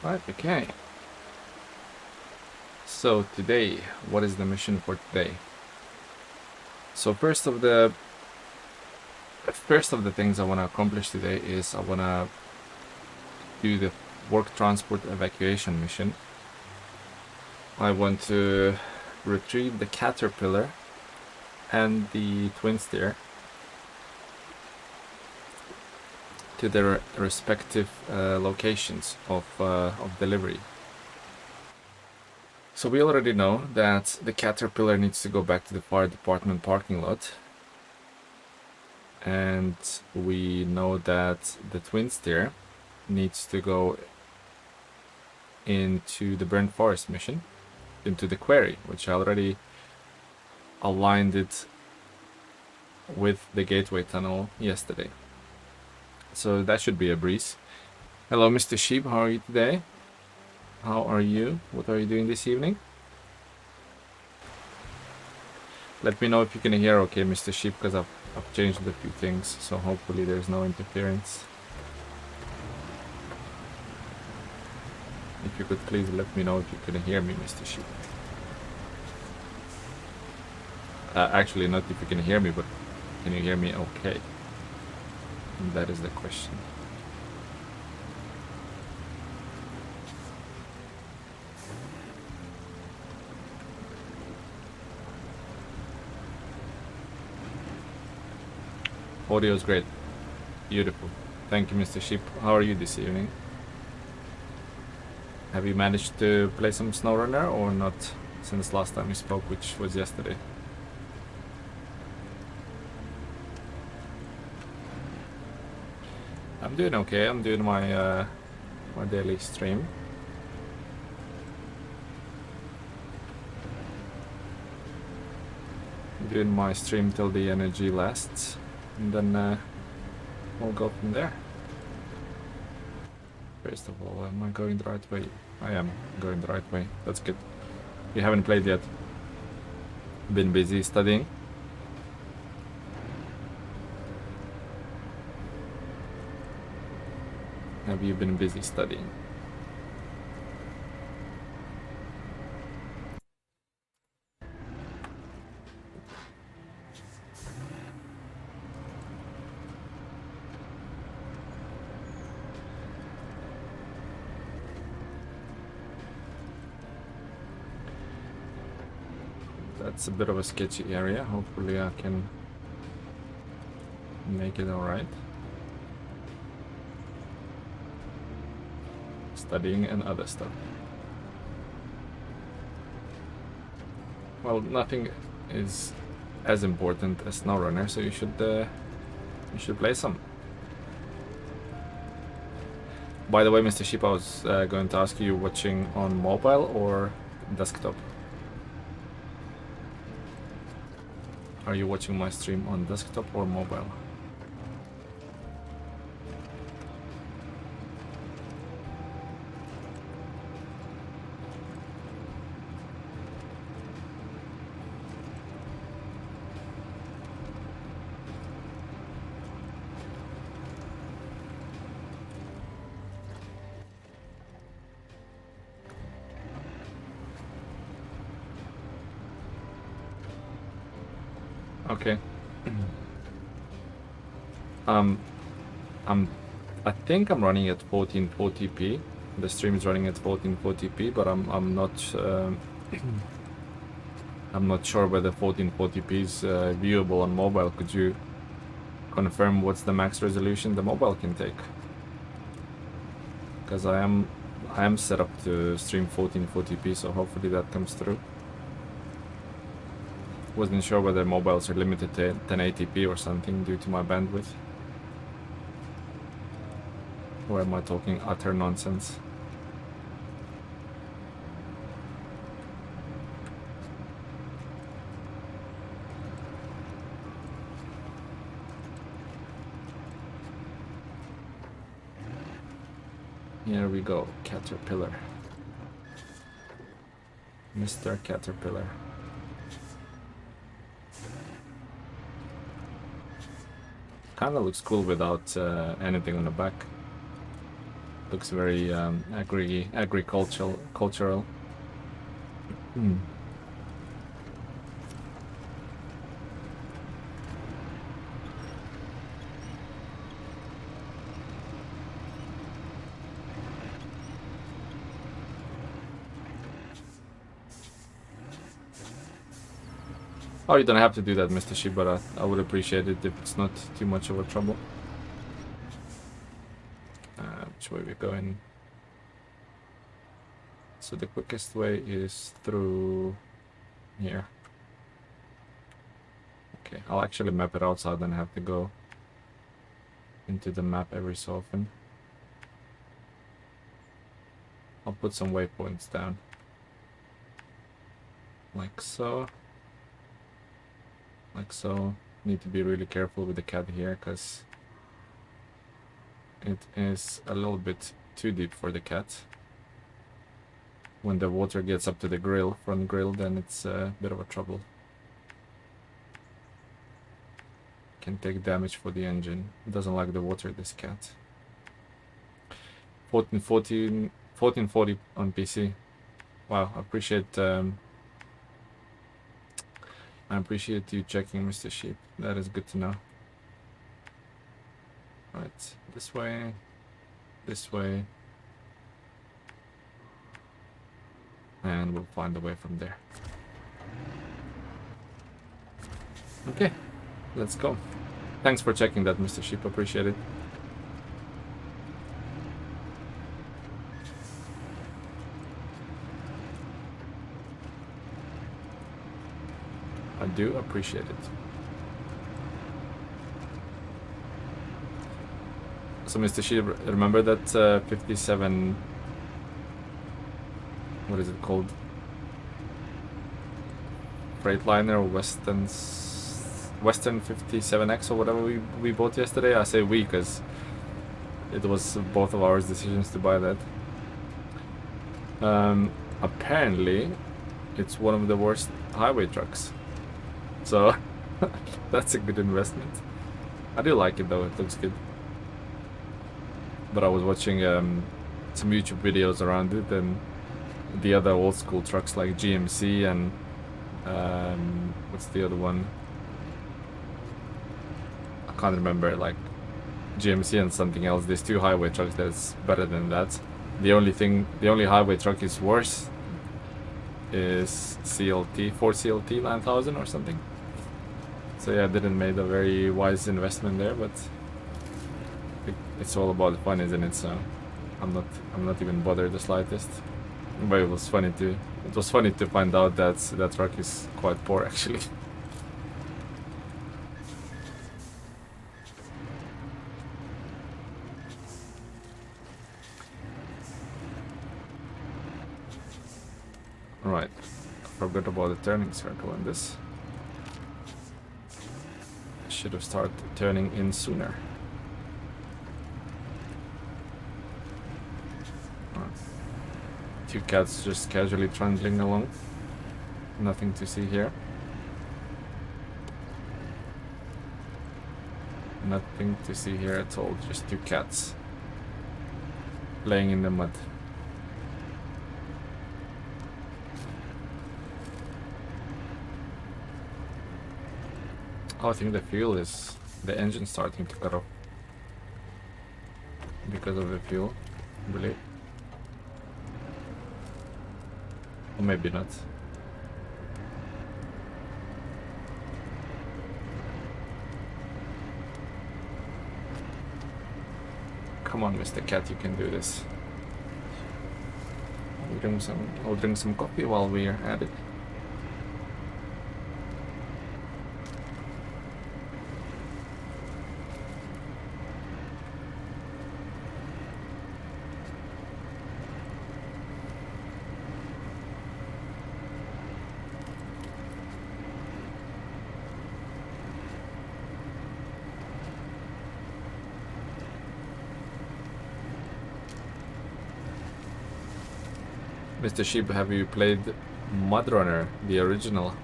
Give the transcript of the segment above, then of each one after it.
Right, okay. So today, what is the mission for today? So first of the things I want to accomplish today is I want to do the work transport evacuation mission. I want to retrieve the caterpillar and the twin steer to their respective locations of delivery. So we already know that the caterpillar needs to go back to the fire department parking lot, and we know that the twin steer needs to go into the burnt forest mission, into the quarry, which I already aligned it with the gateway tunnel yesterday. So that should be a breeze. Hello, Mr. Sheep, how are you today? How are you? What are you doing this evening? Let me know if you can hear okay, Mr. Sheep, because I've changed a few things, so hopefully there's no interference. If you could please let me know if you can hear me, Mr. Sheep. Actually, not if you can hear me, but can you hear me okay? That is the question. Audio is great. Beautiful. Thank you, Mr. Sheep. How are you this evening? Have you managed to play some SnowRunner or not since last time we spoke, which was yesterday? I'm doing okay. I'm doing my my daily stream. I'm doing my stream till the energy lasts, and then we'll go from there. First of all, am I going the right way? I am going the right way. That's good. You haven't played yet. Been busy studying. Have you been busy studying? That's a bit of a sketchy area. Hopefully I can make it alright. Studying and other stuff. Well, nothing is as important as SnowRunner, so you should play some. By the way, Mr. Sheep, I was going to ask you, watching on mobile or desktop? Are you watching my stream on desktop or mobile? Okay. I think I'm running at 1440p. The stream is running at 1440p, but I'm not I'm not sure whether 1440p is viewable on mobile. Could you confirm what's the max resolution the mobile can take? Because I am set up to stream 1440p, so hopefully that comes through. Wasn't sure whether mobiles are limited to 1080p or something due to my bandwidth. Or am I talking utter nonsense? Here we go, Caterpillar. Mr. Caterpillar. Kinda looks cool without anything on the back. Looks very agricultural. Cultural. Hmm. Oh, you don't have to do that, Mr. Shibara. I would appreciate it if it's not too much of a trouble. Which way we're going? So the quickest way is through here. Okay, I'll actually map it out so I don't have to go into the map every so often. I'll put some waypoints down. Like so. Like so. Need to be really careful with the cat here because it is a little bit too deep for the cat. When the water gets up to the grill, front grill, then it's a bit of a trouble. Can take damage for the engine. It doesn't like the water, this cat. 1440 on PC. Wow, I appreciate you checking, Mr. Sheep. That is good to know. Right, this way, this way, and we'll find a way from there. Okay, let's go. Thanks for checking that, Mr. Sheep. Appreciate it. I do appreciate it. So, Mr. Sheep, remember that 57... What is it called? Freightliner or Western 57X or whatever we bought yesterday? I say we because it was both of our decisions to buy that. Apparently, it's one of the worst highway trucks. So, that's a good investment. I do like it though, it looks good. But I was watching some YouTube videos around it, and the other old school trucks like GMC and what's the other one? I can't remember, like GMC and something else. There's two highway trucks that's better than that. The only highway truck is worse is CLT, Ford CLT 9000 or something. So yeah, I didn't make a very wise investment there, but it's all about fun, isn't it? So I'm not even bothered the slightest. But it was funny to find out that that truck is quite poor actually. Right, I forgot about the turning circle in this. I should have started turning in sooner. Two cats just casually trundling along. Nothing to see here. Nothing to see here at all, just two cats playing in the mud. Oh, I think the engine starting to cut off because of the fuel, I believe. Or maybe not. Come on, Mr. Cat, you can do this. I'll drink some coffee while we're at it. Mr. Sheep, have you played MudRunner, the original?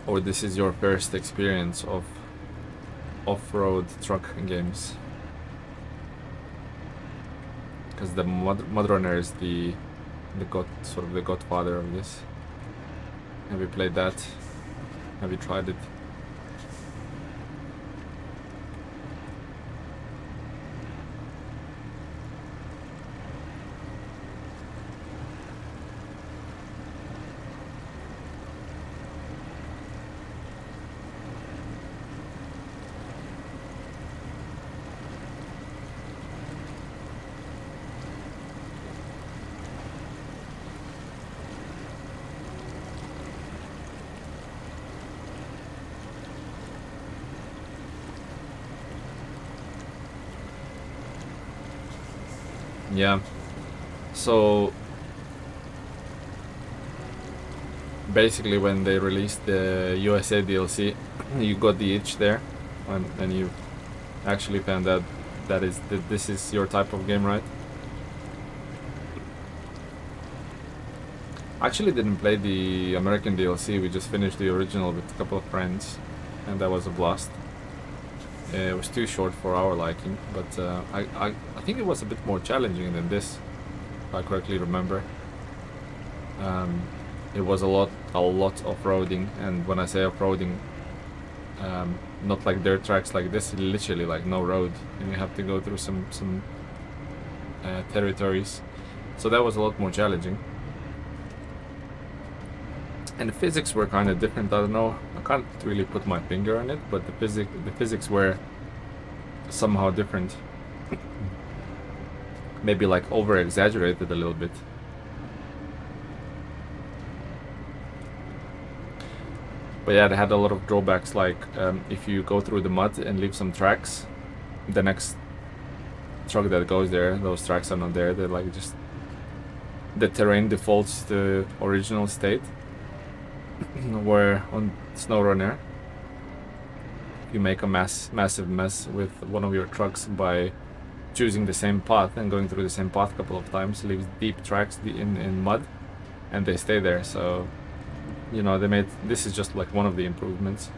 Or this is your first experience of off-road truck games. Because the MudRunner is the godfather of this. Have you played that? Have you tried it? Yeah, so basically when they released the USA DLC, you got the itch there, and you actually found out that this is your type of game, right? I actually didn't play the American DLC, we just finished the original with a couple of friends, and that was a blast. It was too short for our liking, but I think it was a bit more challenging than this, if I correctly remember. It was a lot off-roading, and when I say off-roading, not like dirt tracks like this, literally like no road, and you have to go through some territories. So that was a lot more challenging. And the physics were kind of different. I don't know. I can't really put my finger on it, but the physics were somehow different. Maybe like over-exaggerated a little bit. But yeah, it had a lot of drawbacks. Like if you go through the mud and leave some tracks, the next truck that goes there, those tracks are not there. They're like just the terrain defaults to original state. Where on SnowRunner, you make a massive mess with one of your trucks by choosing the same path and going through the same path a couple of times, leaves deep tracks in mud, and they stay there. So, you know, they made this is just like one of the improvements.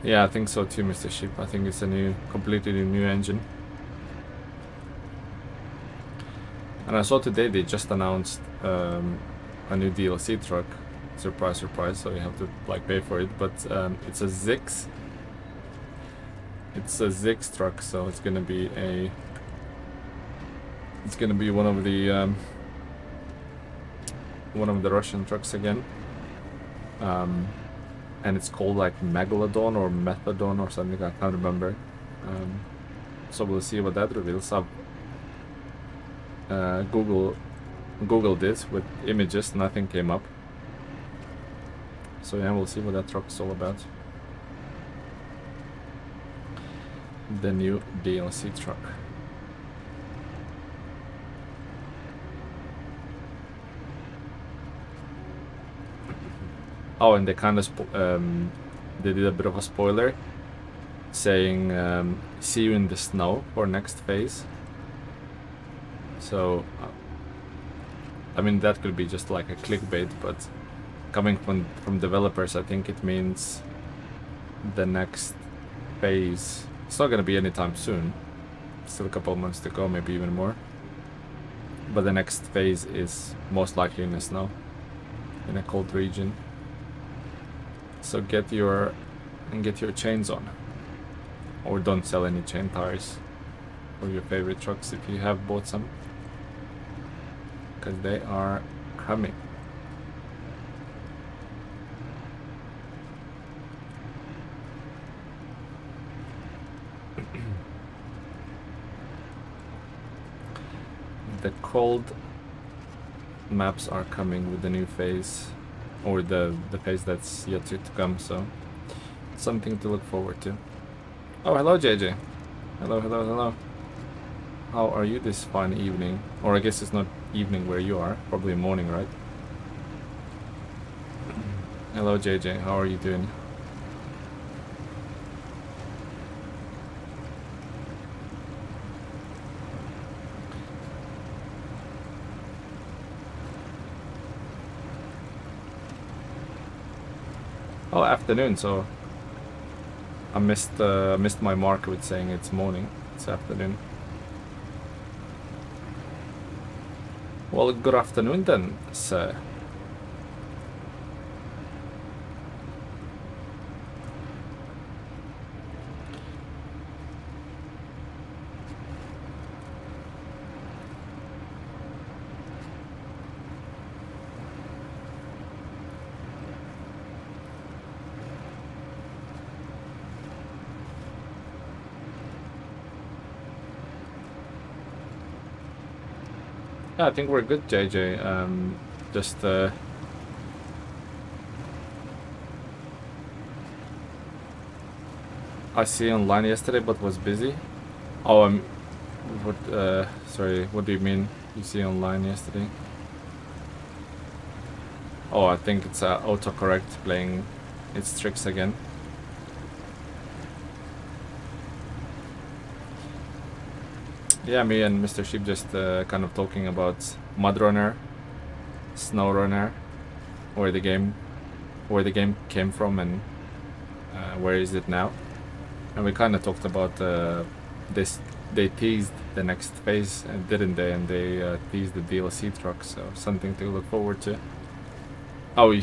Yeah, I think so too, Mr. Sheep. I think it's a completely new engine. And I saw today they just announced a new DLC truck. Surprise, surprise. So you have to like pay for it, but it's a Zix. It's a Zix truck, so it's gonna be one of the Russian trucks again. And it's called like Megalodon or Methadon or something. I can't remember. So we'll see what that reveals. I've Googled it with images, nothing came up. So yeah, we'll see what that truck is all about. The new DLC truck. Oh, and they kind of they did a bit of a spoiler, saying see you in the snow for next phase. So I mean, that could be just like a clickbait, but coming from developers, I think it means the next phase. It's not gonna be anytime soon. Still a couple of months to go, maybe even more. But the next phase is most likely in the snow, in a cold region. So get your chains on, or don't sell any chain tires for your favorite trucks if you have bought some, because they are coming. The cold maps are coming with the new phase, or the phase that's yet to come, so something to look forward to. Oh, hello JJ. Hello. How are you this fine evening? Or I guess it's not evening where you are, probably morning, right? Hello JJ, how are you doing? Oh, afternoon, so I missed my mark with saying it's morning. It's afternoon. Well, good afternoon then, sir. Yeah, I think we're good, JJ. Just I see online yesterday, but was busy. Oh, what? Sorry, what do you mean? You see online yesterday? Oh, I think it's autocorrect playing its tricks again. Yeah, me and Mr. Sheep just kind of talking about MudRunner, SnowRunner, where the game came from and where is it now. And we kind of talked about this. They teased the next phase, didn't they? And they teased the DLC truck, so something to look forward to. Oh, you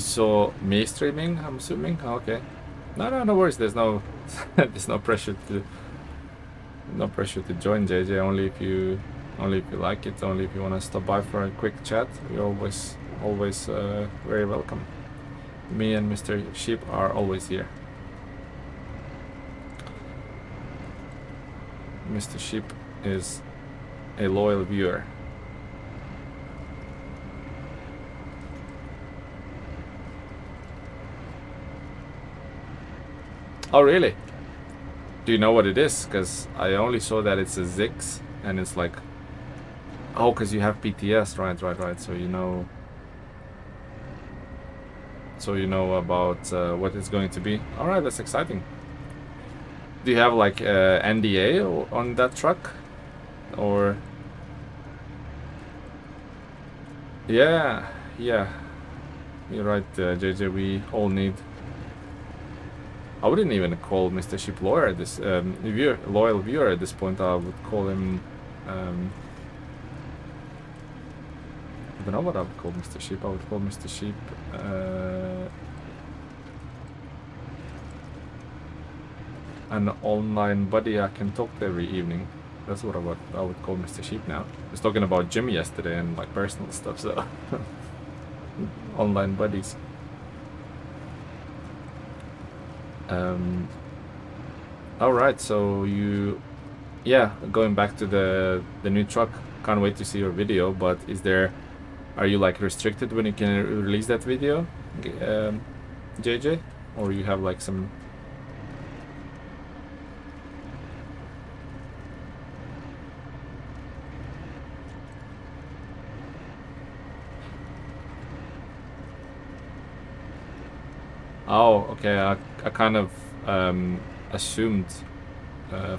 saw me streaming? I'm assuming. Oh, okay. No worries. There's no there's no pressure to join, JJ. Only if you like it. Only if you want to stop by for a quick chat. You're always very welcome. Me and Mr. Sheep are always here. Mr. Sheep is a loyal viewer. Oh, really? Do you know what it is? Because I only saw that it's a Zix, and it's like... Oh, because you have PTS, right. So you know... So you know about what it's going to be. Alright, that's exciting. Do you have like NDA on that truck? Or... Yeah. You're right, JJ, we all need... I wouldn't even call Mr. Sheep loyal at this loyal viewer at this point. I would call him I don't know what I would call Mr. Sheep. I would call Mr. Sheep an online buddy I can talk to every evening. That's what I would call Mr. Sheep now. I was talking about Jimmy yesterday and like personal stuff, so online buddies. Alright, so going back to the new truck, can't wait to see your video, but are you like restricted when you can release that video, JJ? Or you have like some... Oh, okay. I kind of assumed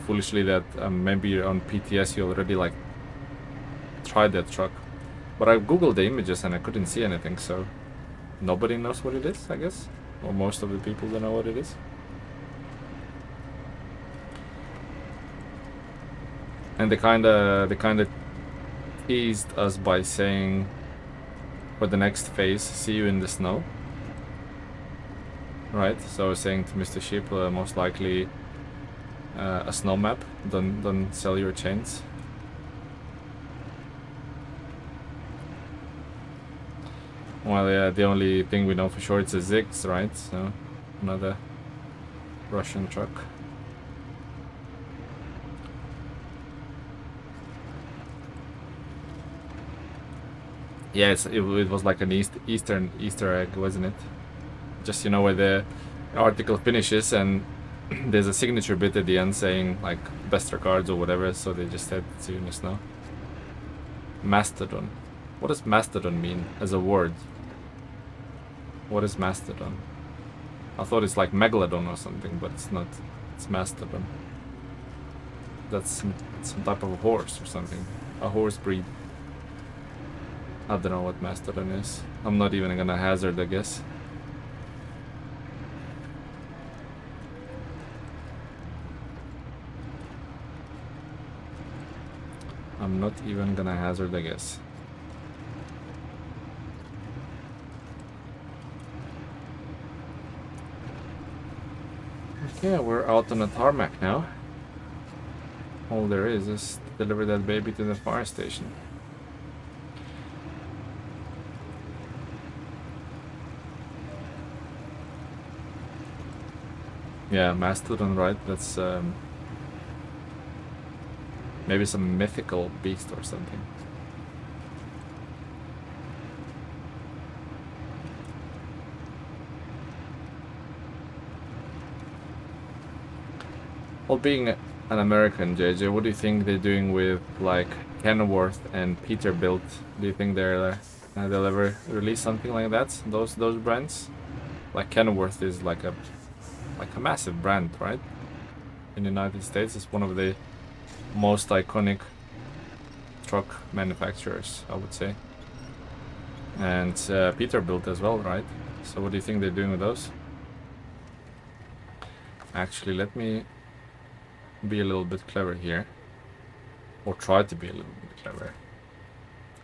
foolishly that maybe on PTS you already like tried that truck, but I googled the images and I couldn't see anything. So nobody knows what it is, I guess, or most of the people don't know what it is. And they kind of teased us by saying, for the next phase, see you in the snow. Right, so saying to Mr. Sheep, most likely a snow map. Don't sell your chains. Well, yeah, the only thing we know for sure it's a Zix, right? So another Russian truck. Yeah, it was like an Easter egg, wasn't it? Just, you know, where the article finishes and there's a signature bit at the end saying like best regards or whatever, so they just said see you in the snow. Mastodon. What does Mastodon mean as a word? What is Mastodon? I thought it's like Megalodon or something, but it's not. It's Mastodon. That's some type of a horse or something. A horse breed. I don't know what Mastodon is. I'm not even gonna hazard a guess. I'm not even gonna hazard a guess. Okay, we're out on the tarmac now. All there is to deliver that baby to the fire station. Yeah, Mastodon, right? That's maybe some mythical beast or something. Well, being an American, JJ, what do you think they're doing with like Kenworth and Peterbilt? Do you think they'll ever release something like that? Those brands? Like Kenworth is like a massive brand, right? In the United States, it's one of the most iconic truck manufacturers, I would say. And Peterbilt as well, right? So what do you think they're doing with those? Actually, let me be a little bit clever here, or try to be a little bit clever,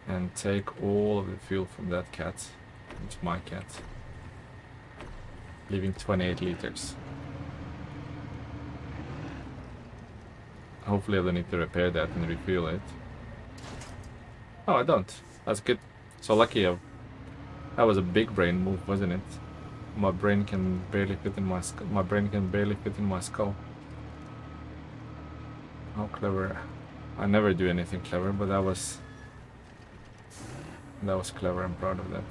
and take all of the fuel from that cat into my cat, leaving 28 liters. Hopefully I don't need to repair that and refuel it. Oh, I don't. That's good. So lucky. That was a big brain move, wasn't it? My brain can barely fit in my skull. My brain can barely fit in my skull. How clever. I never do anything clever, but that was clever. I'm proud of that.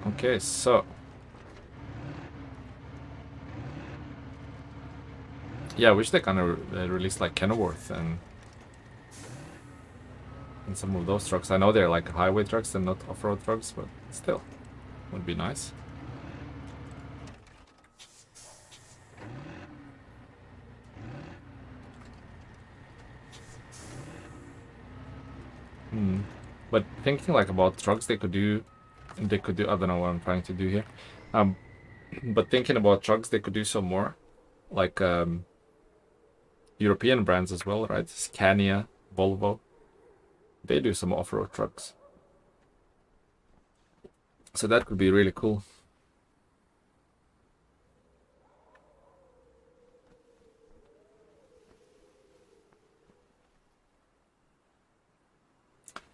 Okay, so yeah, I wish they kind of released like Kenworth and some of those trucks. I know they're like highway trucks and not off-road trucks, but still, would be nice. But thinking like about trucks, they could do. I don't know what I'm trying to do here. But thinking about trucks, they could do some more, like European brands as well, right? Scania, Volvo. They do some off-road trucks. So that could be really cool.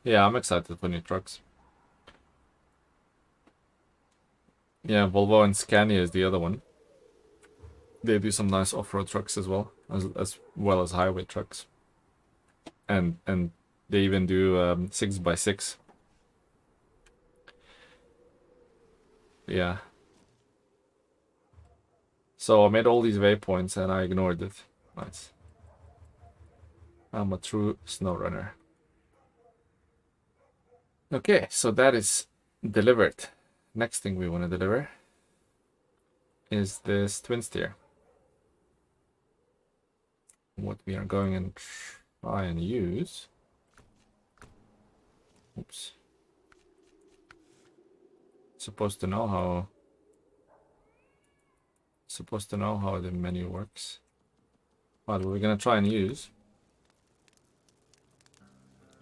Yeah, I'm excited for new trucks. Yeah, Volvo and Scania is the other one. They do some nice off-road trucks as well as highway trucks. And they even do 6x6. Yeah. So I made all these waypoints and I ignored it. Nice. I'm a true SnowRunner. Okay, so that is delivered. Next thing we want to deliver is this twin steer. What we are going and try and use. Oops. Supposed to know how the menu works. What we're gonna try and use.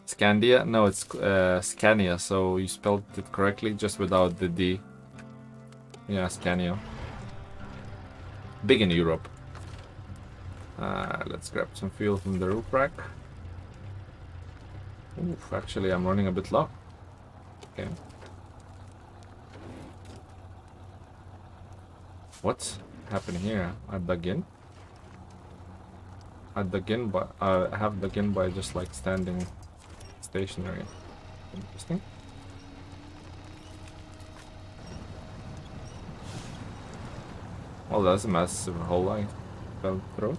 Scandia? No, it's Scania, so you spelled it correctly, just without the D. Yeah, Scania. Big in Europe. Let's grab some fuel from the roof rack. Oof, actually I'm running a bit low. Okay. What's happening here? I have dug in by just like standing stationary. Interesting. Well, that's a massive hole I fell through.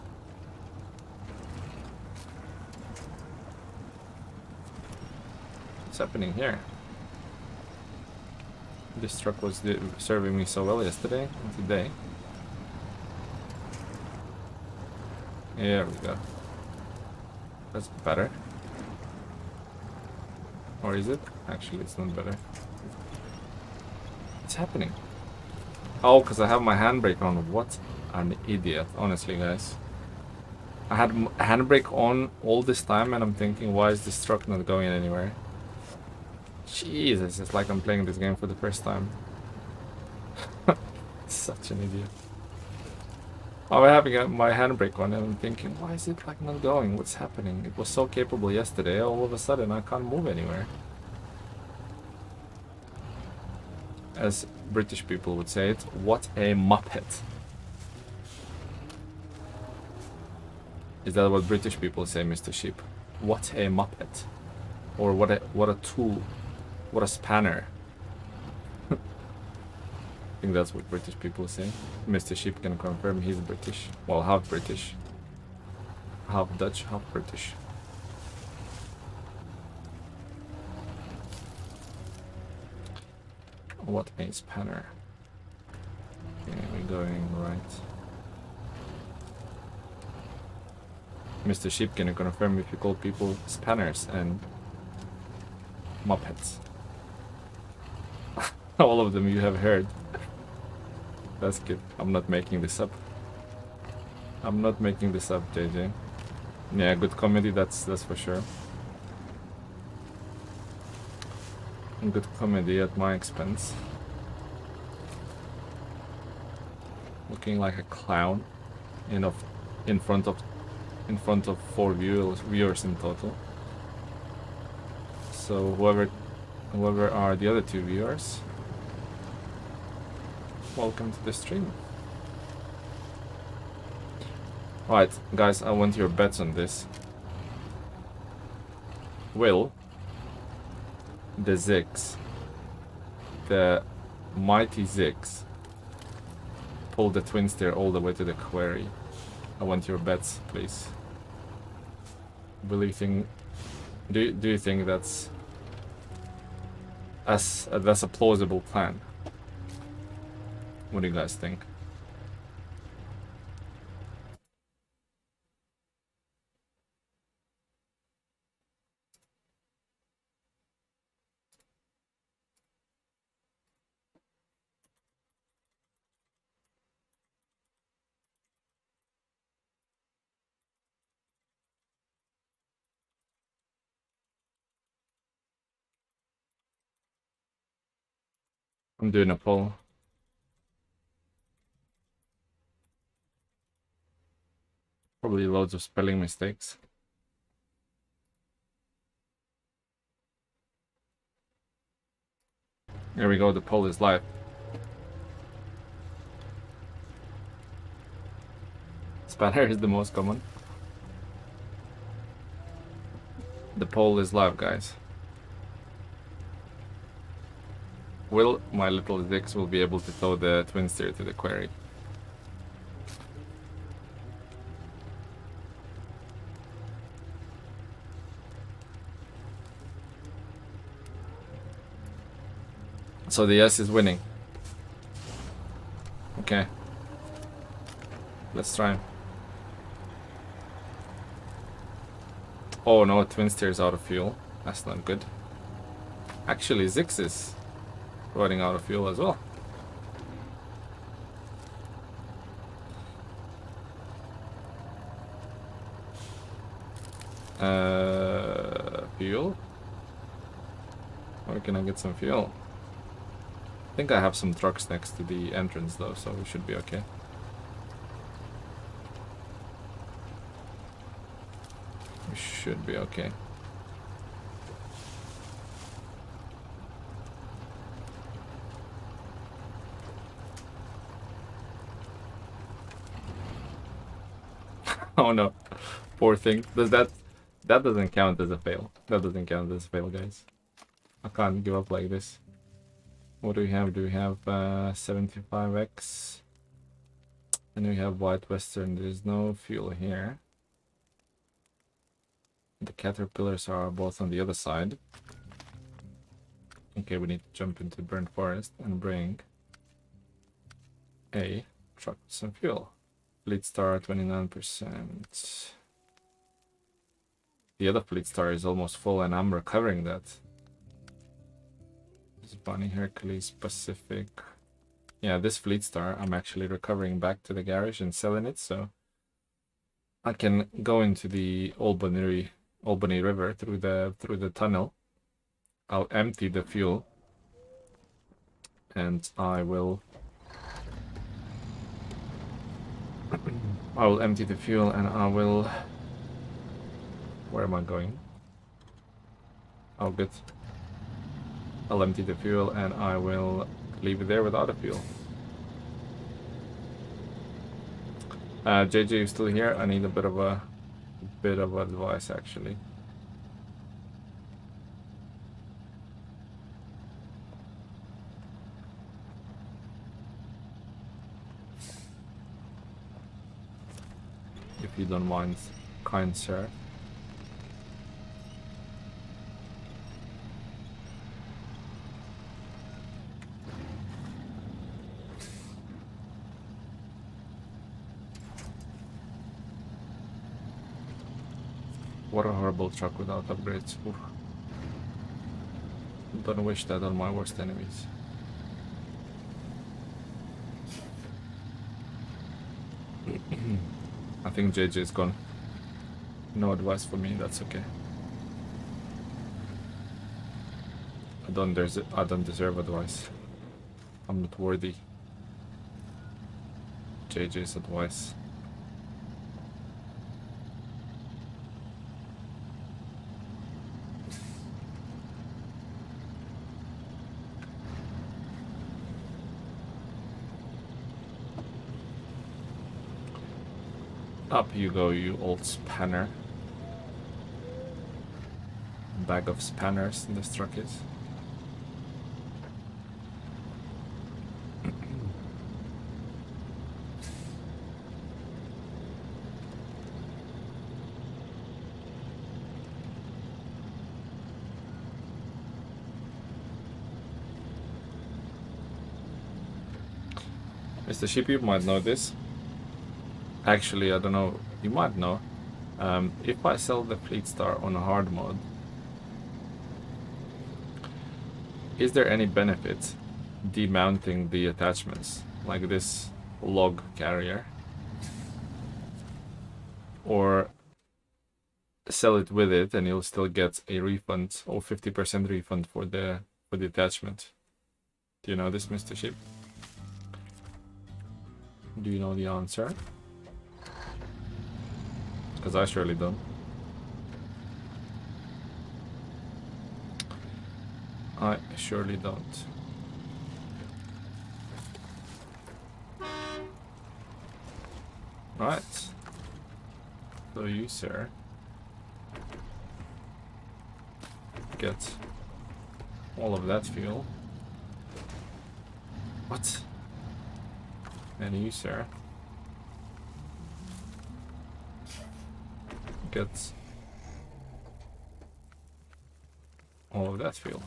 What's happening here? This truck was serving me so well yesterday and today. There we go. That's better. Or is it? Actually, it's not better. What's happening? Oh, because I have my handbrake on. What an idiot, honestly, guys. I had handbrake on all this time and I'm thinking, why is this truck not going anywhere? Jesus, it's like I'm playing this game for the first time. Such an idiot. I'm having my handbrake on and I'm thinking, why is it like not going? What's happening? It was so capable yesterday, all of a sudden I can't move anywhere. As British people would say it, what a muppet. Is that what British people say, Mr. Sheep? What a muppet. Or what a tool. What a spanner. I think that's what British people say. Mr. Sheep can confirm he's British. Well, half British. Half Dutch, half British. What a spanner. Okay, we're going right. Mr. Sheep, can you confirm if you call people spanners and muppets? All of them you have heard. That's good. I'm not making this up. I'm not making this up, JJ. Yeah, good comedy, that's for sure. Good comedy at my expense. Looking like a clown in front of 4 viewers in total. So whoever are the other 2 viewers, welcome to the stream. Right, guys, I want your bets on this. Will the Ziggs, the mighty Ziggs, pull the twin steer all the way to the quarry? I want your bets, please. Do you think that's a plausible plan? What do you guys think? I'm doing a poll. Probably loads of spelling mistakes. Here we go, the poll is live. Spanner is the most common. The poll is live, guys. Will my little Ziggs will be able to tow the twin steer to the quarry? So the yes is winning. Okay. Let's try. Oh no, twin steer is out of fuel. That's not good. Actually, Ziggs is running out of fuel as well. Fuel? Where can I get some fuel? I think I have some trucks next to the entrance though, so we should be okay. We should be okay. Oh no, poor thing. That doesn't count as a fail. That doesn't count as a fail, guys. I can't give up like this. What do we have? Do we have 75x? And we have White Western. There's no fuel here. The caterpillars are both on the other side. Okay, we need to jump into Burnt Forest and bring a truck with some fuel. Fleet Star 29%. The other Fleet Star is almost full and I'm recovering that. This Bunny, Hercules, Pacific. Yeah, this Fleet Star I'm actually recovering back to the garage and selling it, so I can go into the Albany River through the tunnel. I'll empty the fuel, and I will empty the fuel, and I will. Where am I going? Oh, good. I'll empty the fuel, and I will leave it there without a fuel. JJ, you still here? I need a bit of advice, actually. If you don't mind, kind sir. What a horrible truck without upgrades. Oof. Don't wish that on my worst enemies. I think JJ is gone. No advice for me, that's okay. I don't deserve advice. I'm not worthy JJ's advice. Up you go, you old spanner. Bag of spanners this truck is. Mr. Sheep, you might know this. Actually, I don't know, you might know. If I sell the Fleet Star on hard mode, is there any benefit demounting the attachments, like this log carrier? Or sell it with it and you'll still get a refund, or 50% refund for the attachment. Do you know this, Mr. Sheep? Do you know the answer? Because I surely don't. I surely don't. Right. So you, sir, get all of that fuel. What? And you, sir, get all of that fuel.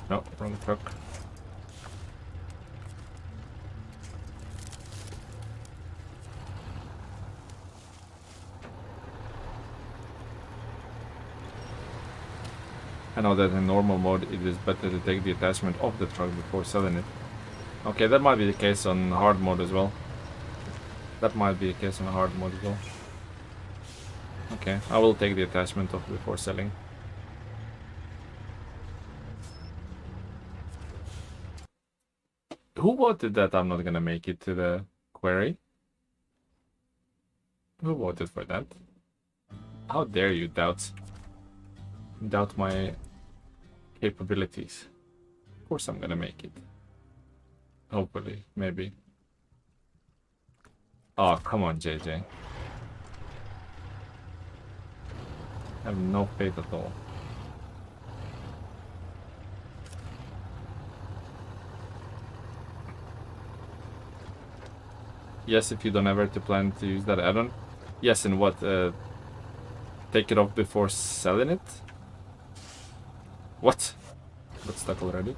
No, wrong truck. I know that in normal mode it is better to take the attachment off the truck before selling it. Okay, that might be the case on hard mode as well. That might be the case on hard mode as well. Okay, I will take the attachment off before selling. Who voted that I'm not gonna make it to the quarry? Who voted for that? How dare you doubt my capabilities? Of course I'm gonna make it. Hopefully, maybe. Oh, come on, JJ. I have no faith at all. Yes, if you don't ever to plan to use that add-on. Yes, and what? Take it off before selling it? What? Got stuck already?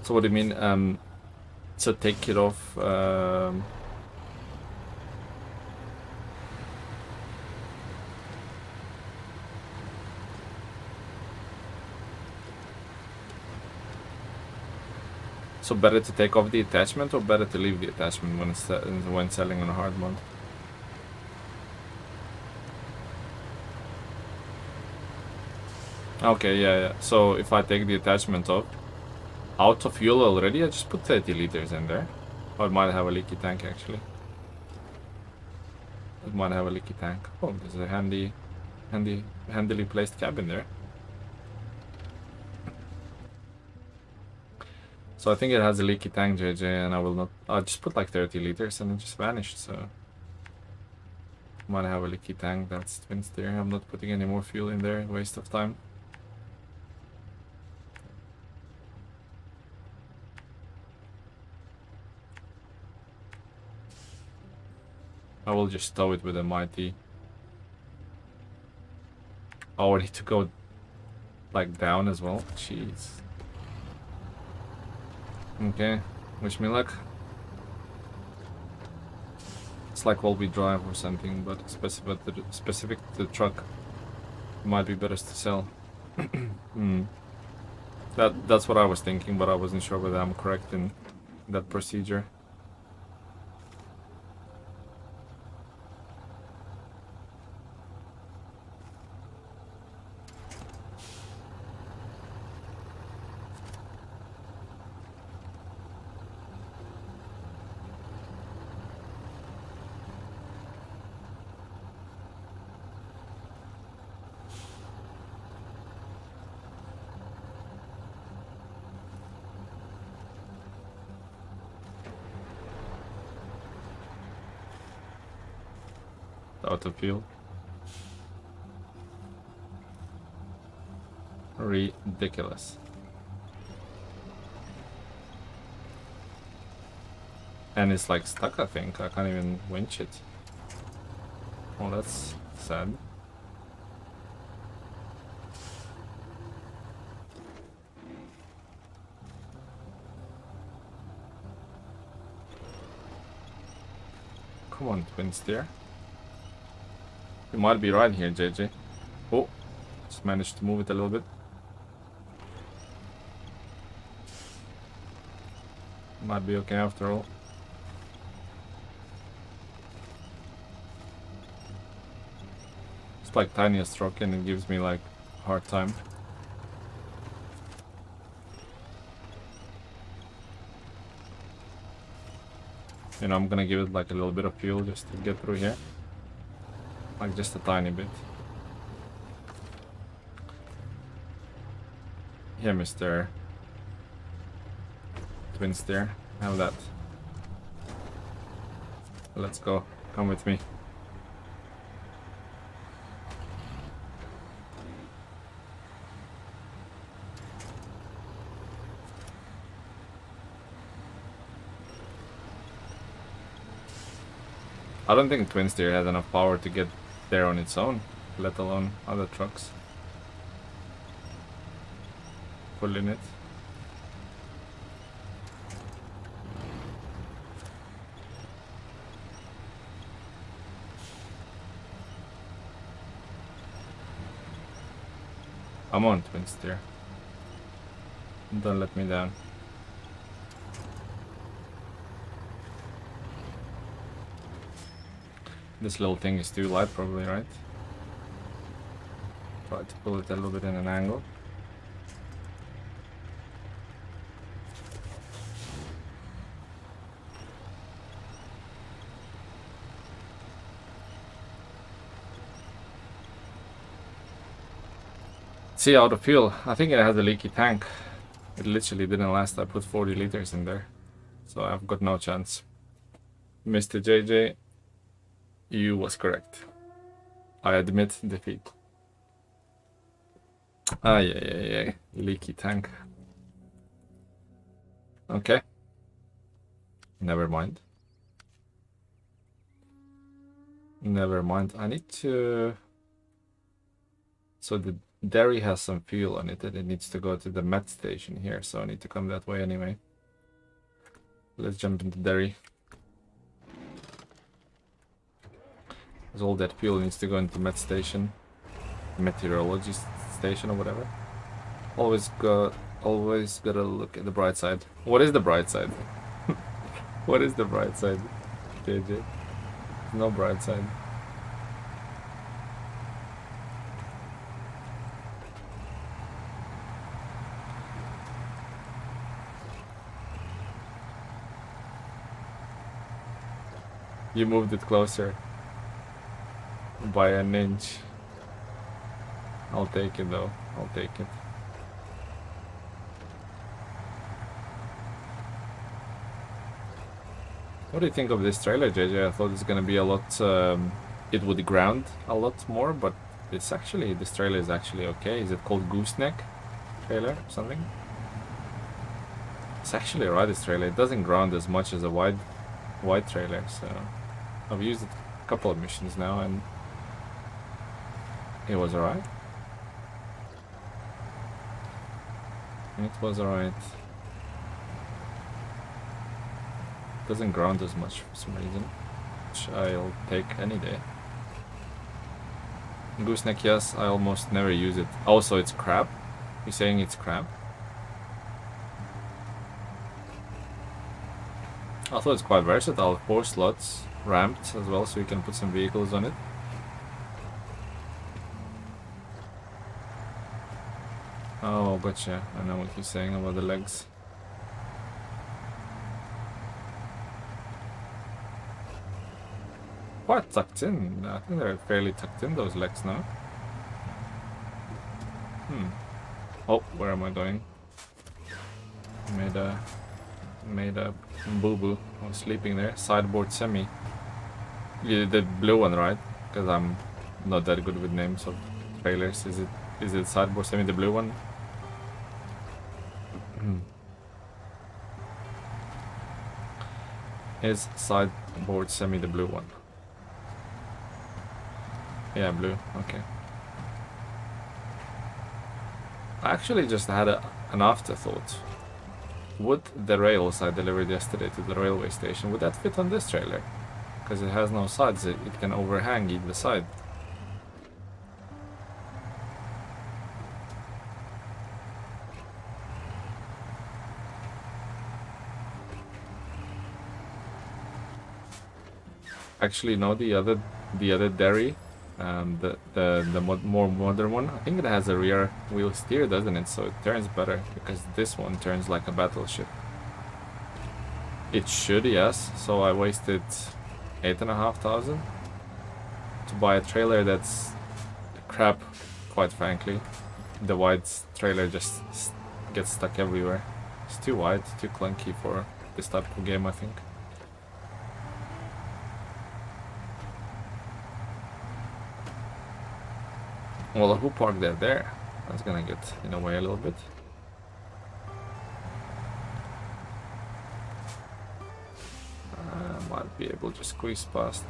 So what do you mean? So take it off. So better to take off the attachment or better to leave the attachment when selling on a hard mode? Okay, yeah. So if I take the attachment off, out of fuel already, I just put 30 liters in there. Or it might have a leaky tank actually. It might have a leaky tank. Oh, there's a handily placed cabin there. So I think it has a leaky tank, JJ, and I'll just put like 30 liters and it just vanished, so. Might have a leaky tank, that's twin steer. I'm not putting any more fuel in there, waste of time. I will just tow it with a mighty. Oh, I need to go like down as well. Jeez. Okay, wish me luck. It's like all-wheel drive or something, but specific to the truck. Might be better to sell. That's what I was thinking, but I wasn't sure whether I'm correct in that procedure. Out of fuel. Ridiculous. And it's like stuck, I think. I can't even winch it. Oh, that's sad. Come on, twin steer. You might be right here, JJ. Oh, just managed to move it a little bit. Might be okay after all. It's like tiniest stroke and it gives me like a hard time. You know, I'm gonna give it like a little bit of fuel just to get through here. Like just a tiny bit. Here, Mr. Twin steer. Have that. Let's go. Come with me. I don't think twin steer has enough power to get there on its own, let alone other trucks. Pulling it. I'm on twin steer. Don't let me down. This little thing is too light probably, right? Try to pull it a little bit in an angle. See, out of fuel. I think it has a leaky tank. It literally didn't last. I put 40 liters in there. So I've got no chance. Mr. JJ, you was correct. I admit defeat. Yeah. Leaky tank. Okay. Never mind. Never mind. I need to... So the dairy has some fuel on it and it needs to go to the med station here. So I need to come that way anyway. Let's jump into dairy. Because all that fuel needs to go into meteorology station or whatever. Always Always gotta look at the bright side. What is the bright side? What is the bright side, JJ? No bright side. You moved it closer by an inch. I'll take it though. I'll take it. What do you think of this trailer, JJ? I thought it's gonna be a lot. It would ground a lot more, but it's actually, this trailer is actually okay. Is it called Gooseneck trailer or something? It's actually alright, this trailer. It doesn't ground as much as a wide trailer, so I've used it a couple of missions now and it was alright. It was alright. Doesn't ground as much for some reason, which I'll take any day. Gooseneck, yes, I almost never use it. Also, it's crap. You're saying it's crap? I thought it's quite versatile. 4 slots, ramped as well, so you can put some vehicles on it. Oh, gotcha. I know what you're saying about the legs. Quite tucked in. I think they're fairly tucked in, those legs now. Oh, where am I going? Made a boo-boo. I was sleeping there. Sideboard semi. You did the blue one, right? Because I'm not that good with names of trailers. Is it sideboard semi, the blue one? Is sideboard semi the blue one? Yeah, blue. Okay. I actually just had an afterthought. Would the rails I delivered yesterday to the railway station, would that fit on this trailer? Because it has no sides, it can overhang either side. Actually, no, the other dairy, the more modern one, I think it has a rear wheel steer, doesn't it? So it turns better, because this one turns like a battleship. It should, yes. So I wasted 8,500 to buy a trailer that's crap, quite frankly. The wide trailer just gets stuck everywhere. It's too wide, too clunky for this type of game, I think. Well, who parked that there? That's gonna get in the way a little bit. Might be able to squeeze past.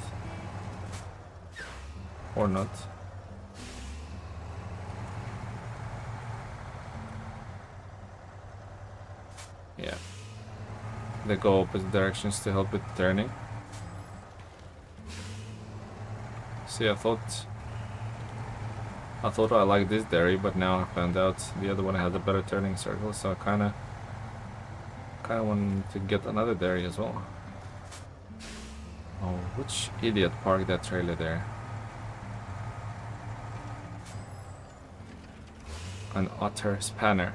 Or not. Yeah. They go opposite directions to help with turning. See, I thought I liked this dairy, but now I found out the other one had a better turning circle, so I kinda wanted to get another dairy as well. Oh, which idiot parked that trailer there? An utter spanner.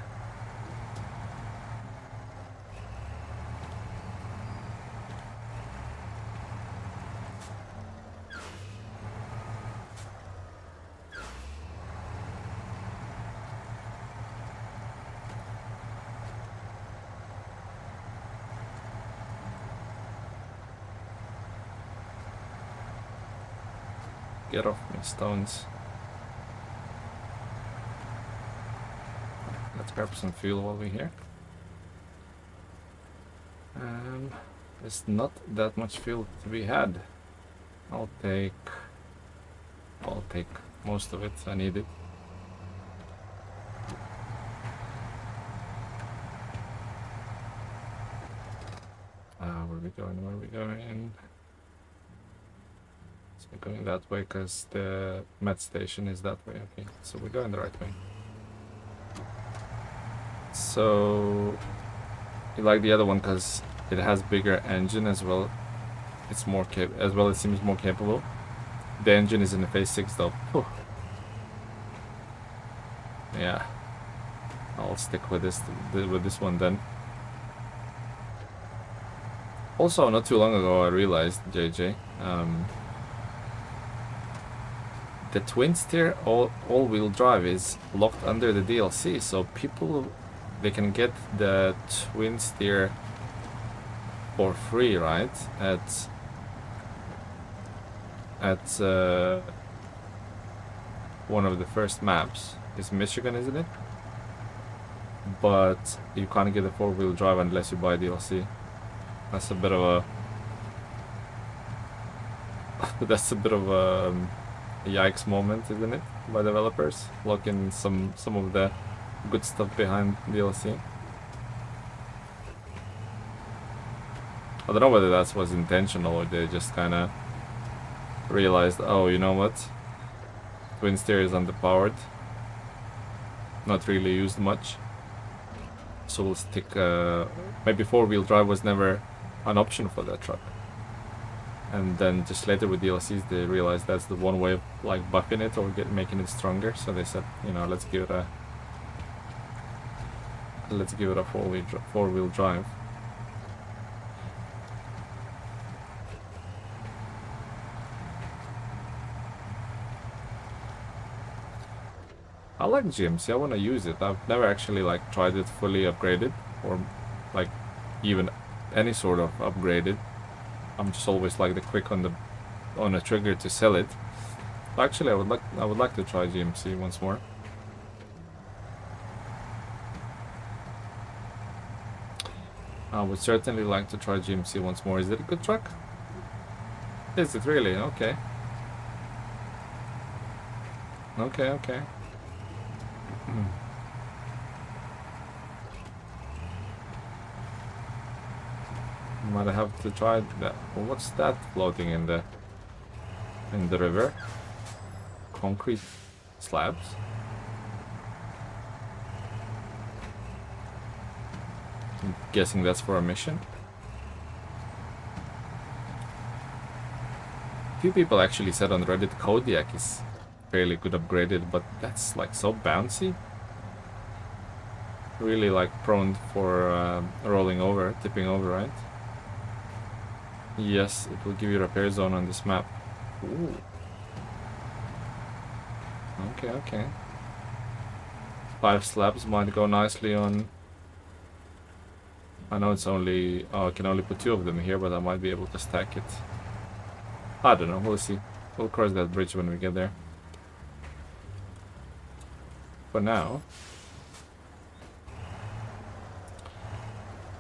Get off me, stones. Let's grab some fuel while we're here. There's not that much fuel to be had. I'll take most of it. I need it. Where are we going? Where are we going? So we're going that way because the med station is that way. Okay, so we're going the right way. So you like the other one because it has bigger engine as well. It's more it seems more capable. The engine is in the phase 6 though. Whew. Yeah, I'll stick with this one then. Also, not too long ago I realized, JJ, the twin steer all-wheel drive is locked under the DLC, so people, they can get the twin steer for free, right? At one of the first maps. It's Michigan, isn't it? But you can't get a 4-wheel drive unless you buy DLC. That's a bit of a that's a bit of a yikes moment, isn't it? By developers locking some of the good stuff behind DLC. I don't know whether that was intentional or they just kind of realized, oh, you know what? Twin steer is underpowered. Not really used much. So we'll stick... maybe 4-wheel drive was never an option for that truck. And then just later with DLCs they realized that's the one way of like buffing it or making it stronger. So they said, you know, let's give it a 4-wheel drive. I like GMC, I want to use it. I've never actually like tried it fully upgraded or like even any sort of upgraded. I'm just always like the quick on the trigger to sell it. Actually, I would like to try GMC once more. I would certainly like to try GMC once more. Is it a good truck? Is it really? Okay. Okay. Might have to try that. Well, what's that floating in the river? Concrete slabs. I'm guessing that's for a mission. A few people actually said on Reddit Kodiak is fairly good upgraded, but that's like so bouncy. Really like prone for rolling over, tipping over, right? Yes, it will give you repair zone on this map. Ooh. Okay. 5 slabs might go nicely on. I know it's only... oh, I can only put 2 of them here, but I might be able to stack it. I don't know, we'll see. We'll cross that bridge when we get there. For now,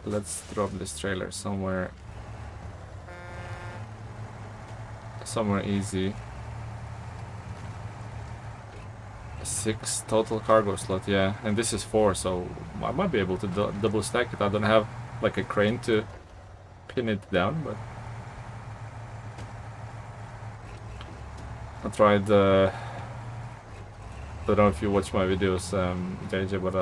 let's drop this trailer somewhere easy. 6 total cargo slot, yeah, and this is 4, so I might be able to double stack it. I don't have like a crane to pin it down, but I tried. I don't know if you watch my videos, JJ, but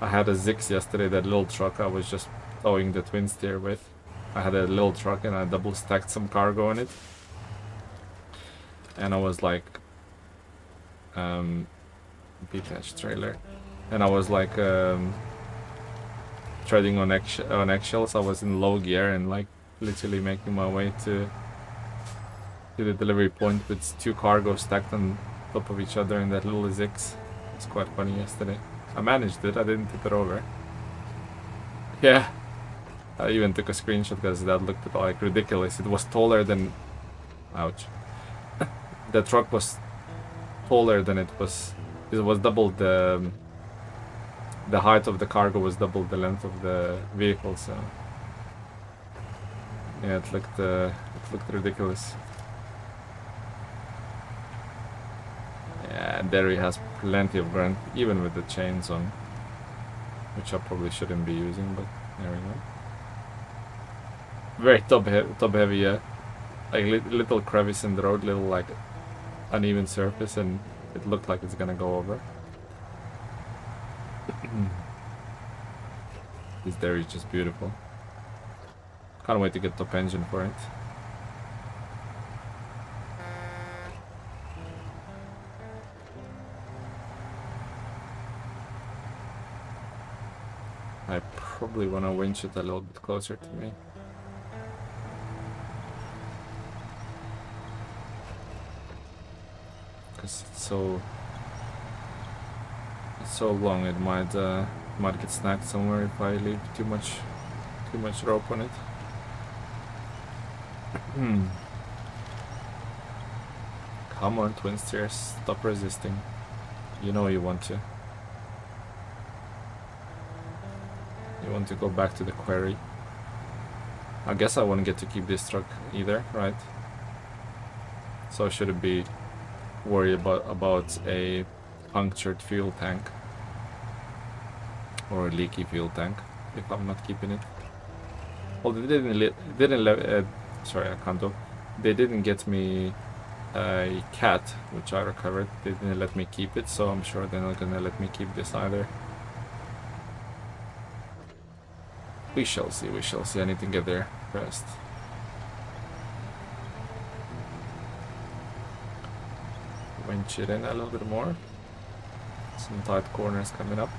I had a Zix yesterday, that little truck I was just towing the twin steer with. I had a little truck and I double stacked some cargo on it, and I was like detached trailer, and I was like treading on eggshells. I was in low gear and like literally making my way to the delivery point with 2 cargo stacked on top of each other in that little Zix. It's quite funny yesterday. I managed it, I didn't tip it over. Yeah, I even took a screenshot because that looked like ridiculous. It was taller than... ouch. The truck was taller than it was double the height of the cargo was double the length of the vehicle, so yeah, it looked ridiculous. Yeah, and there he has plenty of ground, even with the chains on, which I probably shouldn't be using, but there we go. Very top heavy, yeah. Like little crevice in the road, little like uneven surface, and it looked like it's gonna go over. This dairy is just beautiful. Can't wait to get top engine for it. I probably want to winch it a little bit closer to me. Because it's so long, it might get snagged somewhere if I leave too much rope on it. Come on, twin steers, stop resisting. You know you want to. You want to go back to the quarry. I guess I won't get to keep this truck either, right? So should it be worried about a punctured fuel tank or a leaky fuel tank if I'm not keeping it? Well, they they didn't get me a cat, which I recovered. They didn't let me keep it, so I'm sure they're not gonna let me keep this either. We shall see, we shall see. I need to get there first. Winch it in a little bit more. Some tight corners coming up.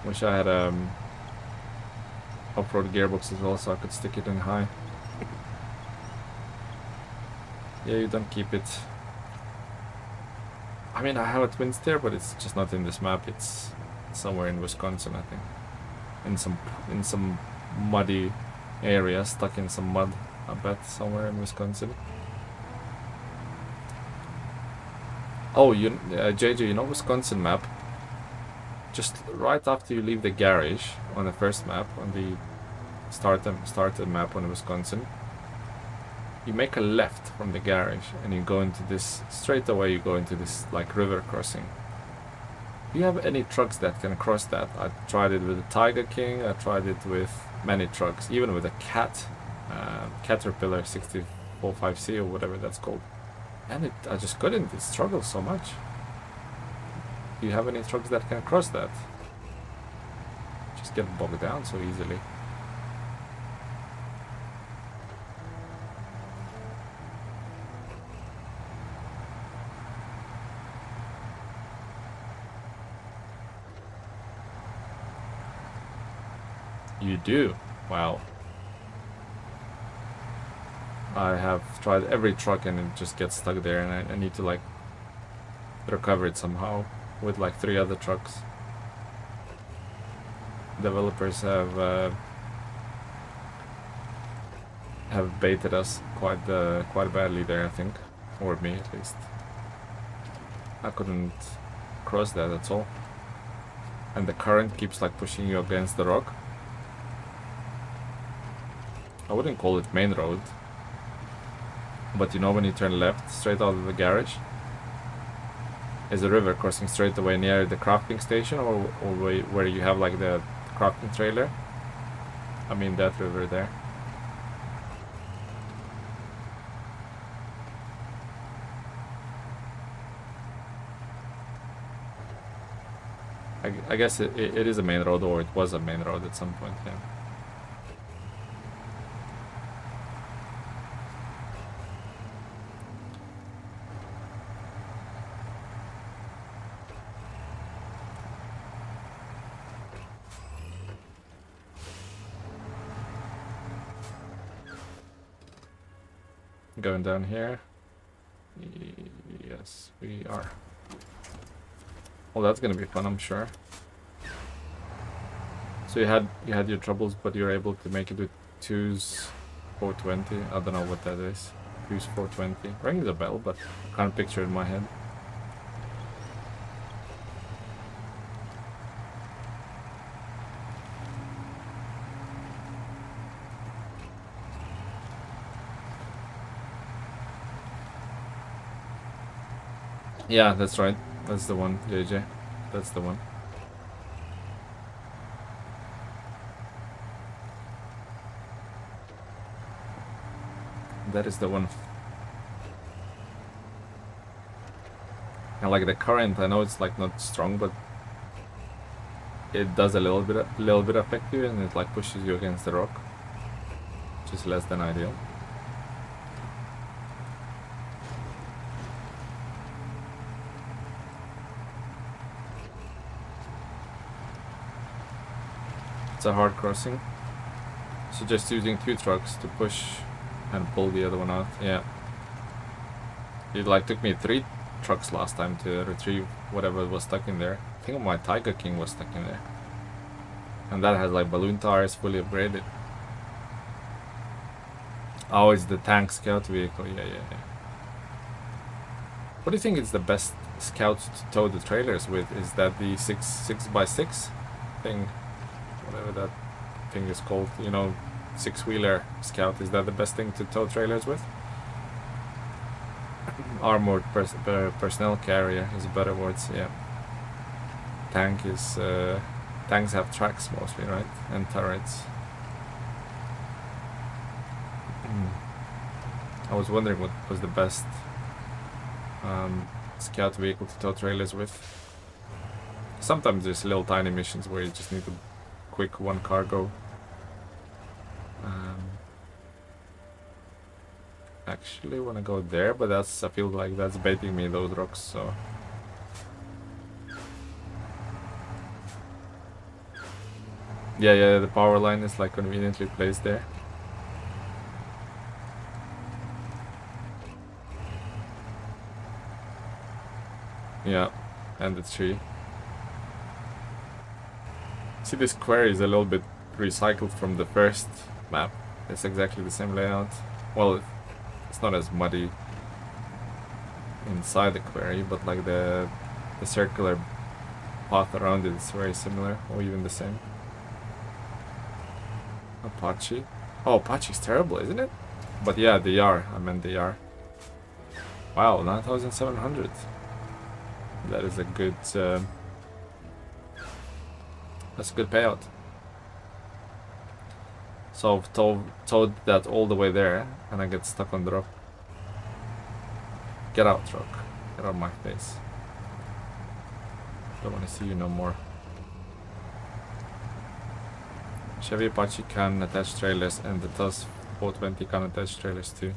Wish I had off-road gearbox as well, so I could stick it in high. Yeah, you don't keep it. I mean, I have a twin steer, but it's just not in this map. It's somewhere in Wisconsin, I think. In some muddy area, stuck in some mud. I bet somewhere in Wisconsin. Oh, JJ, you know Wisconsin map? Just right after you leave the garage on the first map, on the starter map on Wisconsin, you make a left from the garage and you go into this, straight away you go into this like river crossing. Do you have any trucks that can cross that? I tried it with the Tiger King, I tried it with many trucks, even with a Caterpillar 645C or whatever that's called. And I just couldn't, it struggles so much. Do you have any trucks that can cross that? Just get bogged down so easily. You do? Wow. I have tried every truck and it just gets stuck there, and I need to like recover it somehow with like 3 other trucks. Developers have baited us quite badly there, I think, or me at least. I couldn't cross that at all, and the current keeps like pushing you against the rock. I wouldn't call it main road, but you know when you turn left straight out of the garage, is a river crossing straight away near the crafting station, or where you have like the crafting trailer. I mean that river there. I guess it is a main road, or it was a main road at some point, yeah. Going down here. Yes, we are. Well, that's gonna be fun, I'm sure. So you had your troubles, but you're able to make it with 2's 420. I don't know what that is. 2's 420. Rings a bell, but I can't picture it in my head. Yeah, that's right. That's the one, JJ. That's the one. That is the one. And like the current, I know it's like not strong, but it does a little bit affect you, and it like pushes you against the rock, which is less than ideal. It's a hard crossing, so just using 2 trucks to push and pull the other one out. Yeah, it like took me 3 trucks last time to retrieve whatever was stuck in there. I think my Tiger King was stuck in there, and that has like balloon tires, fully upgraded. Oh, it's the tank scout vehicle. Yeah. What do you think is the best scout to tow the trailers with? Is that the 6x6 thing, whatever that thing is called? You know, 6-wheeler scout. Is that the best thing to tow trailers with? Armored personnel carrier is better words. Yeah. Tank is tanks have tracks mostly, right? And turrets. I was wondering what was the best scout vehicle to tow trailers with. Sometimes there's little tiny missions where you just need to quick one cargo. Actually want to go there, but that's, I feel like that's baiting me, those rocks, so... Yeah, the power line is like conveniently placed there. Yeah, and the tree. See, this quarry is a little bit recycled from the first map. It's exactly the same layout. Well, it's not as muddy inside the quarry, but like the circular path around it is very similar, or even the same. Apache. Oh, Apache's terrible, isn't it? But yeah, they are. I meant they are. Wow, 9,700. That is a good... that's a good payout. So I've towed that all the way there, and I get stuck on the rock. Get out, truck. Get out of my face. Don't want to see you no more. Chevy Apache can attach trailers, and the TUS 420 can attach trailers too.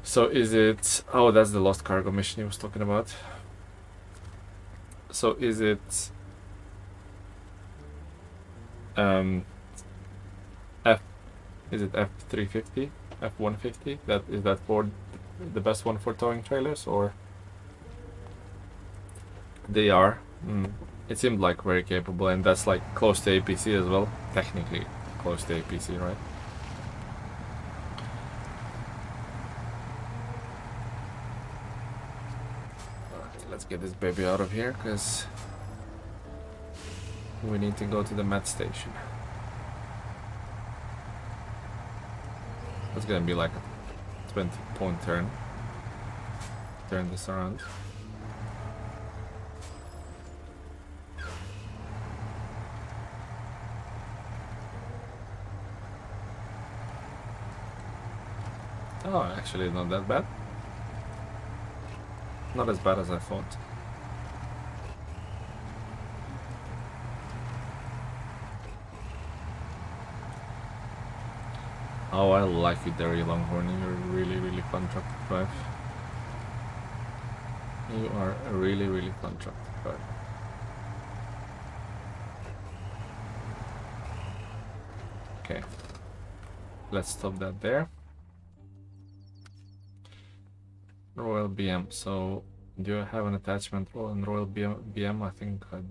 So is it... Oh, that's the lost cargo mission he was talking about. So is it... Is it F350? F150? Is that for the best one for towing trailers, or... They are. It seemed like very capable, and that's like close to APC as well. Technically close to APC, right? Alright, let's get this baby out of here, because we need to go to the med station. That's gonna be like a 20-point turn. Turn this around. Oh, actually not that bad. Not as bad as I thought. Oh, I like you, Derry Longhorn. You're a really fun truck to drive. You are a really fun truck to drive. Okay. Let's stop that there. Royal BM. So, do I have an attachment on Royal BM? I think I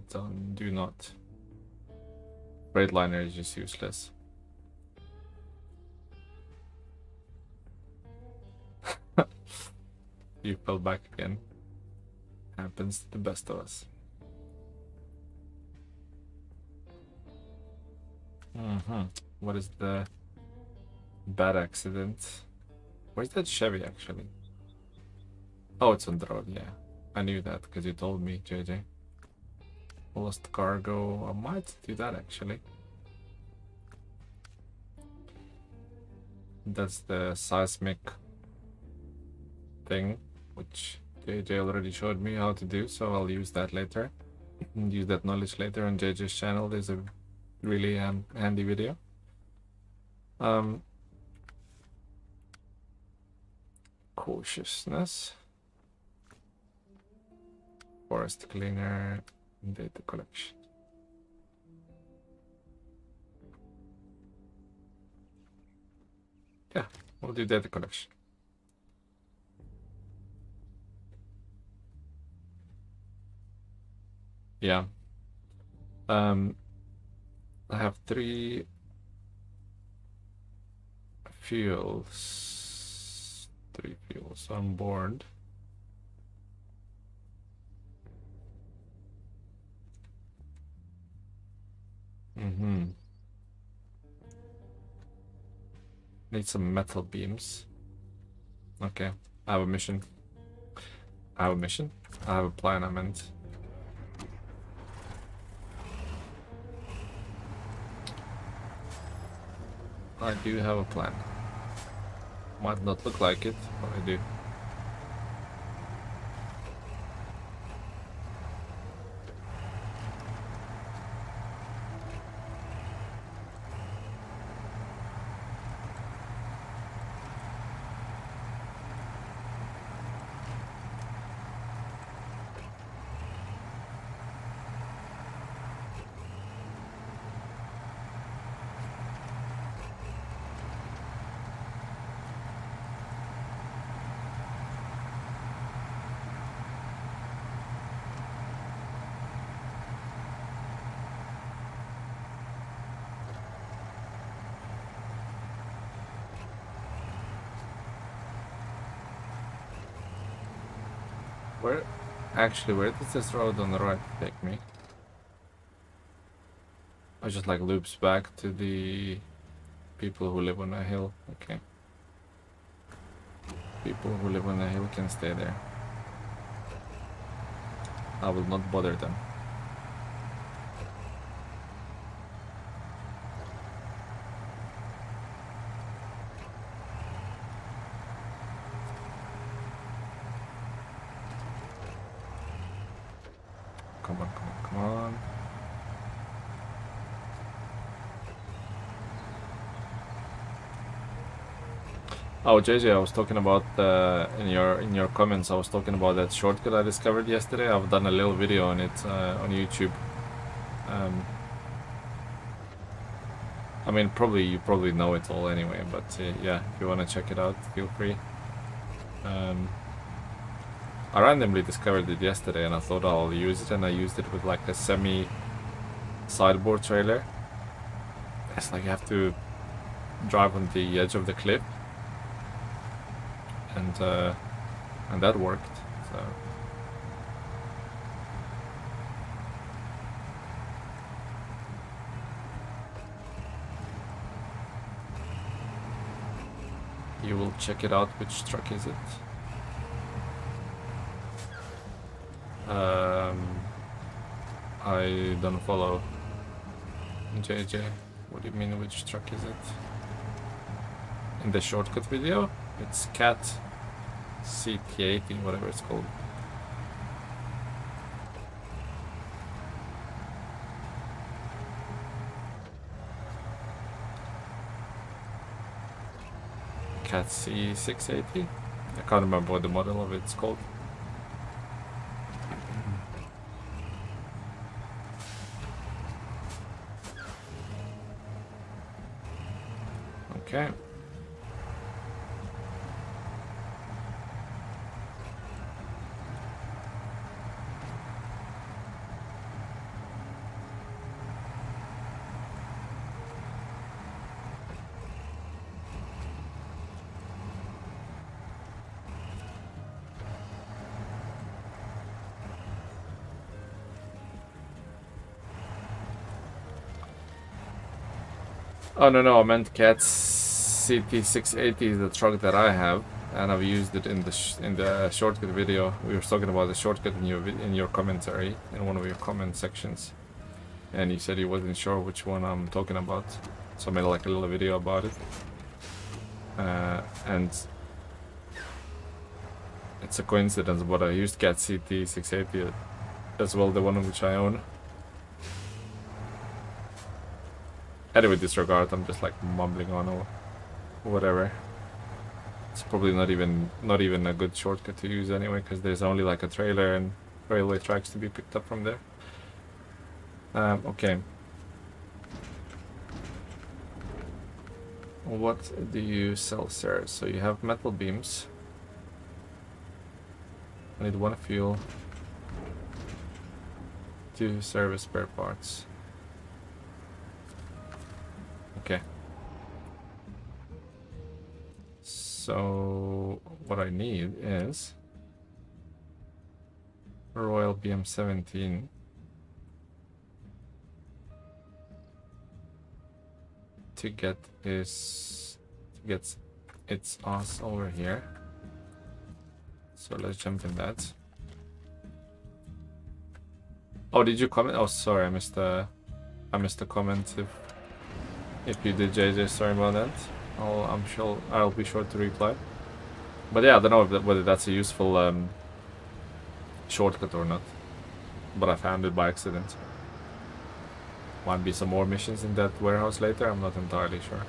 do not. Freightliner is just useless. You fell back again. Happens to the best of us. What is the bad accident? Where's that Chevy actually? Oh, it's on the road, yeah. I knew that because you told me, JJ. Lost cargo. I might do that actually. That's the seismic thing, which JJ already showed me how to do, so I'll use that later. And use that knowledge later on JJ's channel. There's a really handy video. Cautiousness. Forest cleaner. Data collection. Yeah, we'll do data collection. Yeah. I have 3 fuels. 3 fuels on board. Need some metal beams. Okay, I have a mission. I have a mission? I have a plan, I meant. I do have a plan. Might not look like it, but I do. Where does this road on the right take me? Oh, just like loops back to the people who live on a hill. Okay. People who live on a hill can stay there. I will not bother them. Come on, come on, come on. Oh, JJ, I was talking about in your comments. I was talking about that shortcut I discovered yesterday. I've done a little video on it on YouTube. I mean, you probably know it all anyway. But yeah, if you want to check it out, feel free. I randomly discovered it yesterday, and I thought I'll use it, and I used it with like a semi sideboard trailer. It's like you have to drive on the edge of the cliff. And that worked. So you will check it out. Which truck is it? I don't follow. JJ, what do you mean? Which truck is it? In the shortcut video, it's Cat CT80, whatever it's called. Cat C680? I can't remember what the model of it's called. Okay. Oh no, I meant Cat's CT680 is the truck that I have. and I've used it in the shortcut video. We were talking about the shortcut in your commentary in one of your comment sections, and you said you wasn't sure which one I'm talking about, so I made like a little video about it. And it's a coincidence, but I used Cat CT 680 as well, the one which I own. Anyway, disregard. I'm just like mumbling on or whatever. It's probably not even a good shortcut to use anyway, because there's only like a trailer and railway tracks to be picked up from there. Okay. What do you sell, sir? So you have metal beams. I need 1 fuel, 2 service spare parts. Okay. So what I need is a Royal BM17. To get its ass over here. So let's jump in that. Oh, did you comment? Oh, sorry, I missed the comment. If you did, JJ, sorry about that. I'll be sure to reply. But yeah, I don't know whether that's a useful shortcut or not. But I found it by accident. Might be some more missions in that warehouse later, I'm not entirely sure.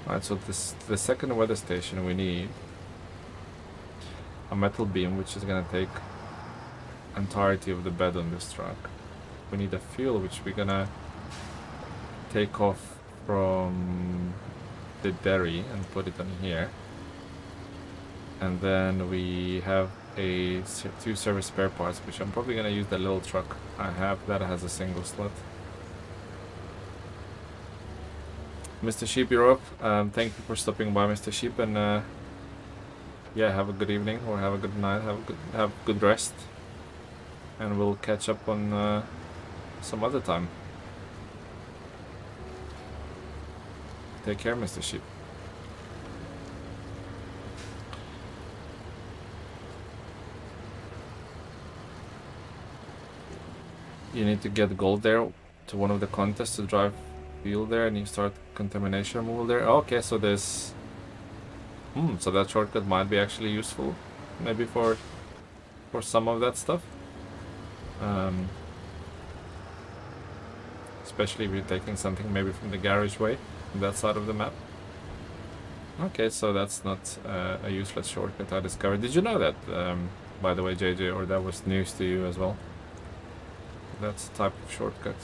Alright, so the second weather station we need a metal beam, which is gonna take entirety of the bed on this truck. We need a fuel, which we're gonna take off from the dairy and put it on here. And then we have 2 service spare parts, which I'm probably gonna use the little truck I have that has a single slot. Mr. Sheep, you're up. Thank you for stopping by, Mr. Sheep, and yeah, have a good evening or have a good night. Have good rest, and we'll catch up on some other time. Take care, Mr. Sheep. You need to get gold there to one of the contests to drive fuel there, and you start contamination removal there. Okay, so there's so that shortcut might be actually useful, maybe for some of that stuff. Especially if you're taking something maybe from the garage way, from that side of the map. Okay, so that's not a useless shortcut I discovered. Did you know that, by the way, JJ, or that was news to you as well? That's a type of shortcut.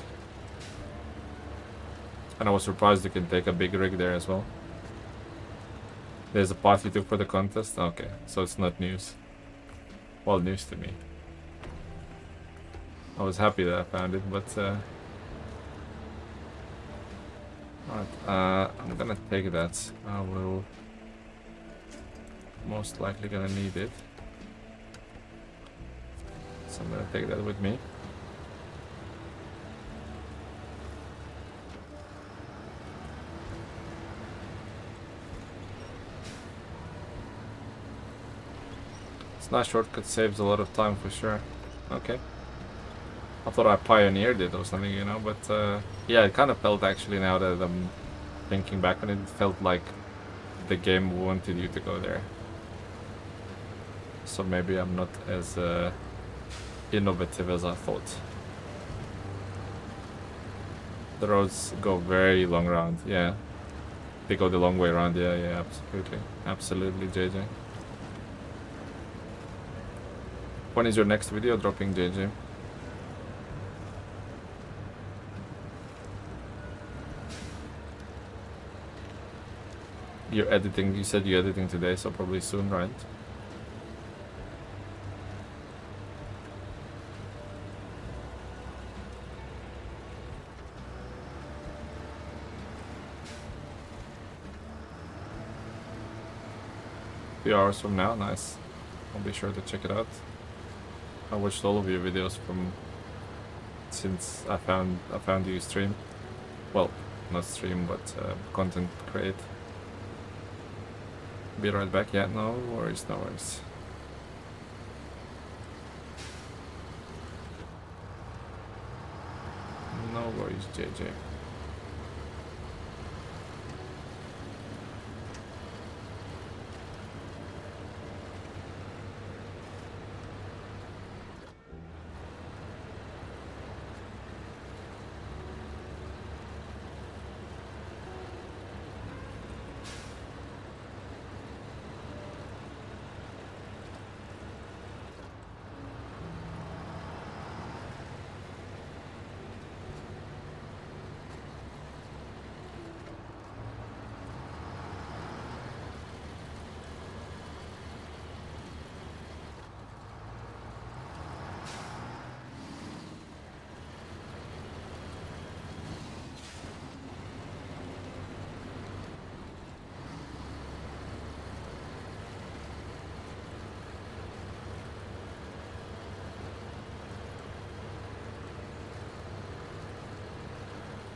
And I was surprised you can take a big rig there as well. There's a path you took for the contest? Okay, so it's not news. Well, news to me. I was happy that I found it, but alright, I'm gonna take that. I will most likely gonna need it. So I'm gonna take that with me. Nice shortcut, saves a lot of time for sure. Okay. I thought I pioneered it or something, you know, but yeah, it kind of felt actually, now that I'm thinking back on it, it felt like the game wanted you to go there. So maybe I'm not as innovative as I thought. The roads go very long round, yeah. They go the long way around, yeah, absolutely. Absolutely, JJ. When is your next video dropping, JJ? You're editing, you said you're editing today, so probably soon, right? few hours from now. Nice. I'll be sure to check it out. I watched all of your videos from since I found you stream. Well, not stream, but content create. Be right back. Yeah, no worries, no worries. No worries, JJ.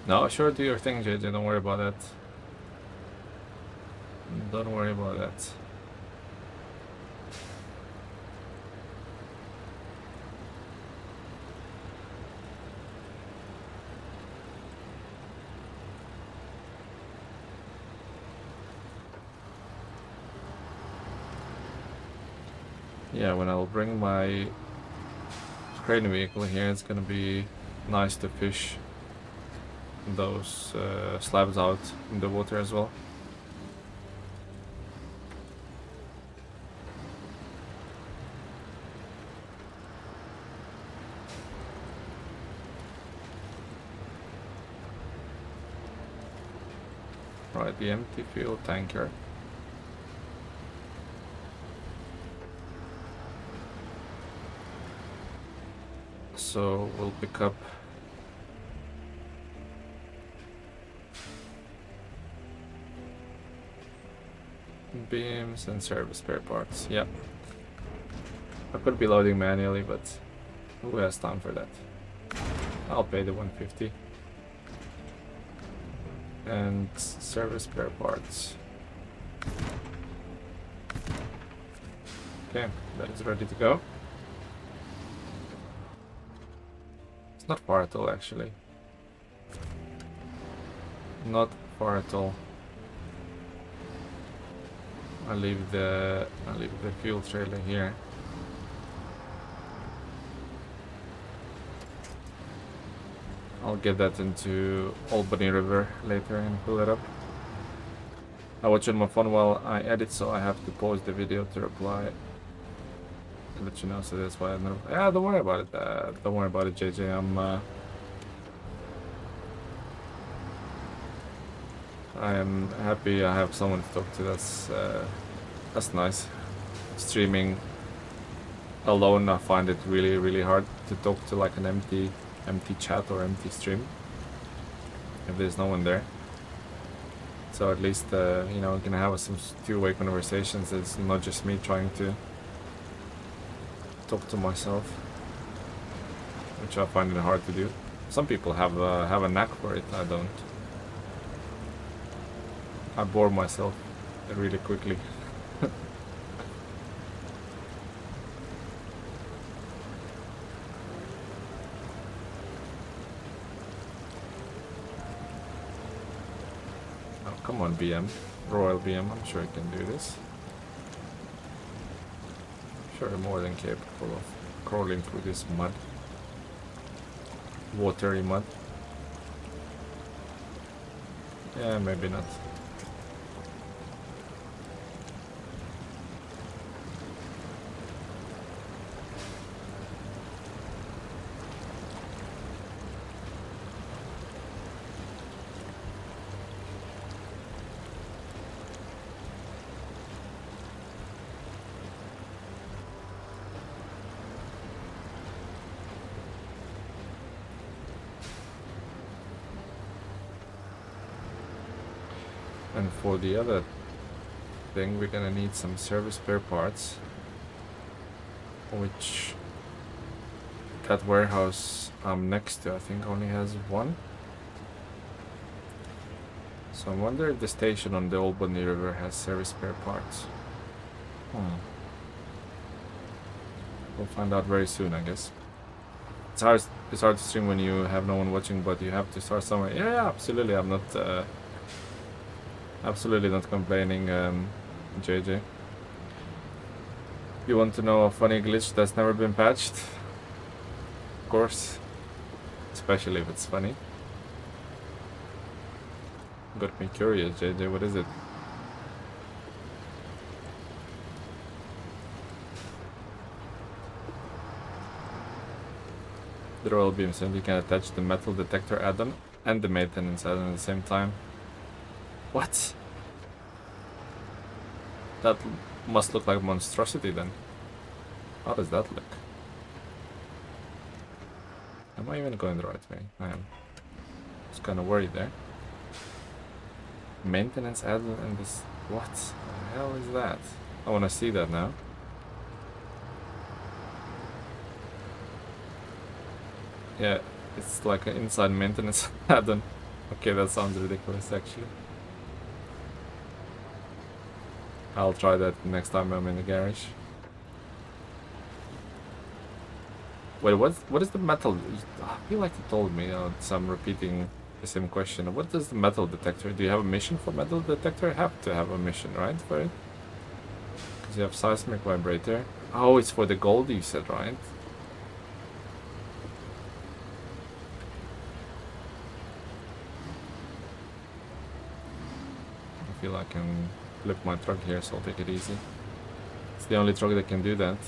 No, sure, do your thing, JJ. Don't worry about that. Don't worry about that. Yeah, when I'll bring my crane vehicle here, it's gonna be nice to fish those slabs out in the water as well. Right, the empty fuel tanker. So we'll pick up beams and service spare parts. Yep. I could be loading manually, but who has time for that? I'll pay the 150. And service spare parts. Okay, that is ready to go. It's not far at all, actually. Not far at all. I'll leave the fuel trailer here. I'll get that into Albany River later and pull it up. I watch on my phone while I edit, so I have to pause the video to reply. To let you know, so that's why I'm not. Yeah, don't worry about it. Don't worry about it, JJ. I am happy I have someone to talk to. That's nice. Streaming alone, I find it really hard to talk to like an empty chat or empty stream if there's no one there. So at least you know, we can have some two-way conversations. It's not just me trying to talk to myself, which I find it hard to do. Some people have a knack for it. I don't. I bore myself really quickly. Oh, come on, BM. Royal BM, I'm sure you can do this. I'm sure you're more than capable of crawling through this mud. Watery mud. Yeah, maybe not. And for the other thing, we're gonna need some service spare parts, which that warehouse I'm next to, I think, only has one. So I wonder if the station on the Old Bunny River has service spare parts. We'll find out very soon, I guess. It's hard to stream when you have no one watching, but you have to start somewhere. Yeah, absolutely. I'm not absolutely not complaining, JJ. You want to know a funny glitch that's never been patched? Of course. Especially if it's funny. Got me curious, JJ. What is it? The royal beam, so you can attach the metal detector add-on and the maintenance add-on at the same time. What? That must look like monstrosity then. How does that look? Am I even going the right way? I am. Just kind of worried there. Maintenance add-on and this... What the hell is that? I want to see that now. Yeah, it's like an inside maintenance add-on. Okay, that sounds ridiculous actually. I'll try that next time I'm in the garage. Wait, what is the metal? I feel like you told me, so I'm repeating the same question. What does the metal detector? Do you have a mission for metal detector? I have to have a mission, right, for it? Because you have seismic vibrator. Oh, it's for the gold you said, right? I feel I can flip my truck here, so I'll take it easy. It's the only truck that can do that.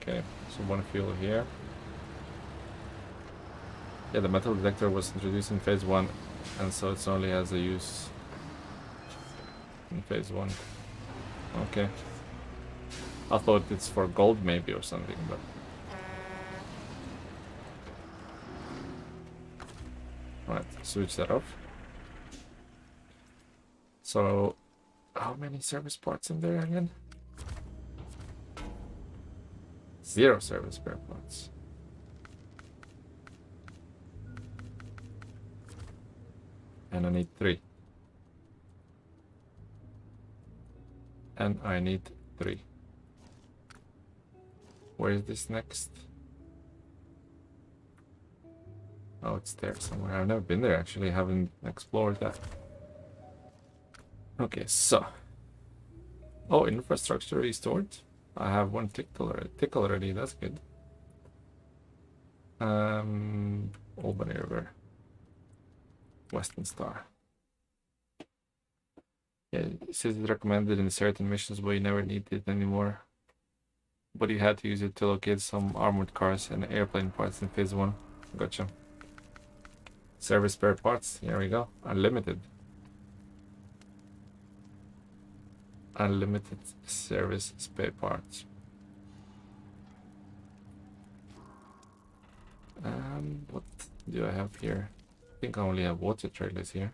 Okay, so one fuel here. Yeah, the metal detector was introduced in phase 1, and so it only has a use in phase 1. Okay. I thought it's for gold maybe or something, but... Right, switch that off. So, how many service parts in there again? 0 service spare parts. And I need 3. And I need 3. Where is this next? Oh, it's there somewhere. I've never been there actually. Haven't explored that. Okay, so. Oh, infrastructure restored. I have one tick already. That's good. Albany River. Western Star. Yeah, it says it's recommended in certain missions, but you never need it anymore. But you had to use it to locate some armored cars and airplane parts in phase 1. Gotcha. Service spare parts. Here we go. Unlimited. Unlimited service spare parts. What do I have here? I think I only have water trailers here.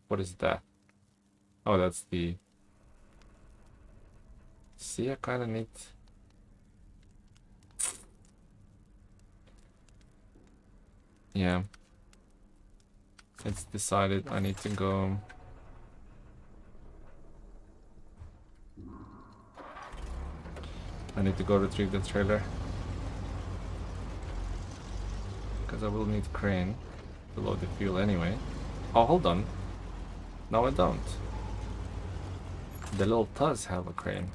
What is that? Oh, that's the... See, I kind of need... Yeah. It's decided I need to go... I need to go retrieve the trailer. Because I will need a crane to load the fuel anyway. Oh, hold on. No, I don't. The little does have a crane.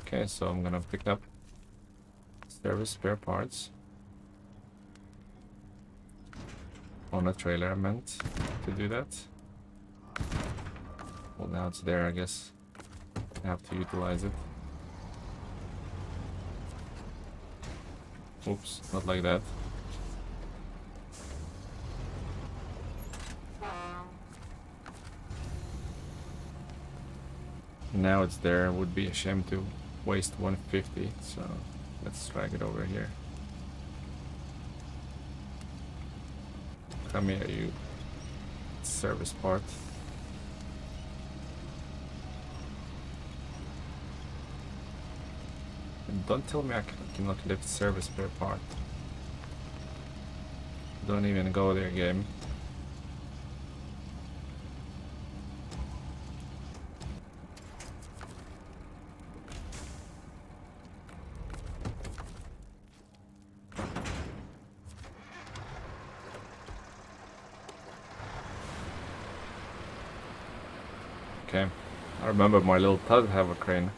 Okay, so I'm gonna pick up service spare parts. On a trailer, I meant to do that. Well, now it's there, I guess. I have to utilize it. Oops, not like that. Now it's there. It would be a shame to waste 150, so Let's drag it over here. Come here, you service part. And don't tell me I cannot lift service spare part. Don't even go there, game. Okay, I remember my little Tuz have a crane.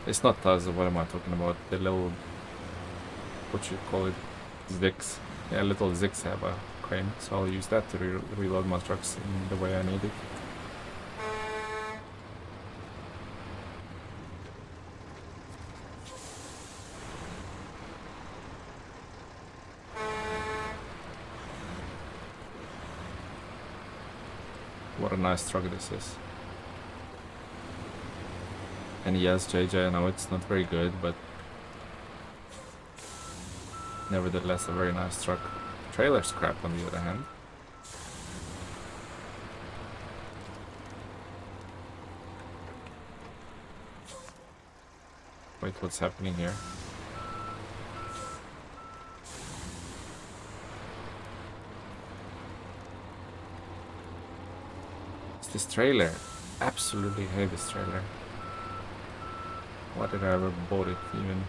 It's not Tuz, what am I talking about? The little, what you call it, Zix. Yeah, little Zix have a crane, so I'll use that to reload my trucks in the way I need it. What a nice truck this is. And yes, JJ, I know it's not very good, but nevertheless a very nice truck. Trailer's crap on the other hand. Wait, what's happening here? It's this trailer. Absolutely hate this trailer. Why did I ever bought it even?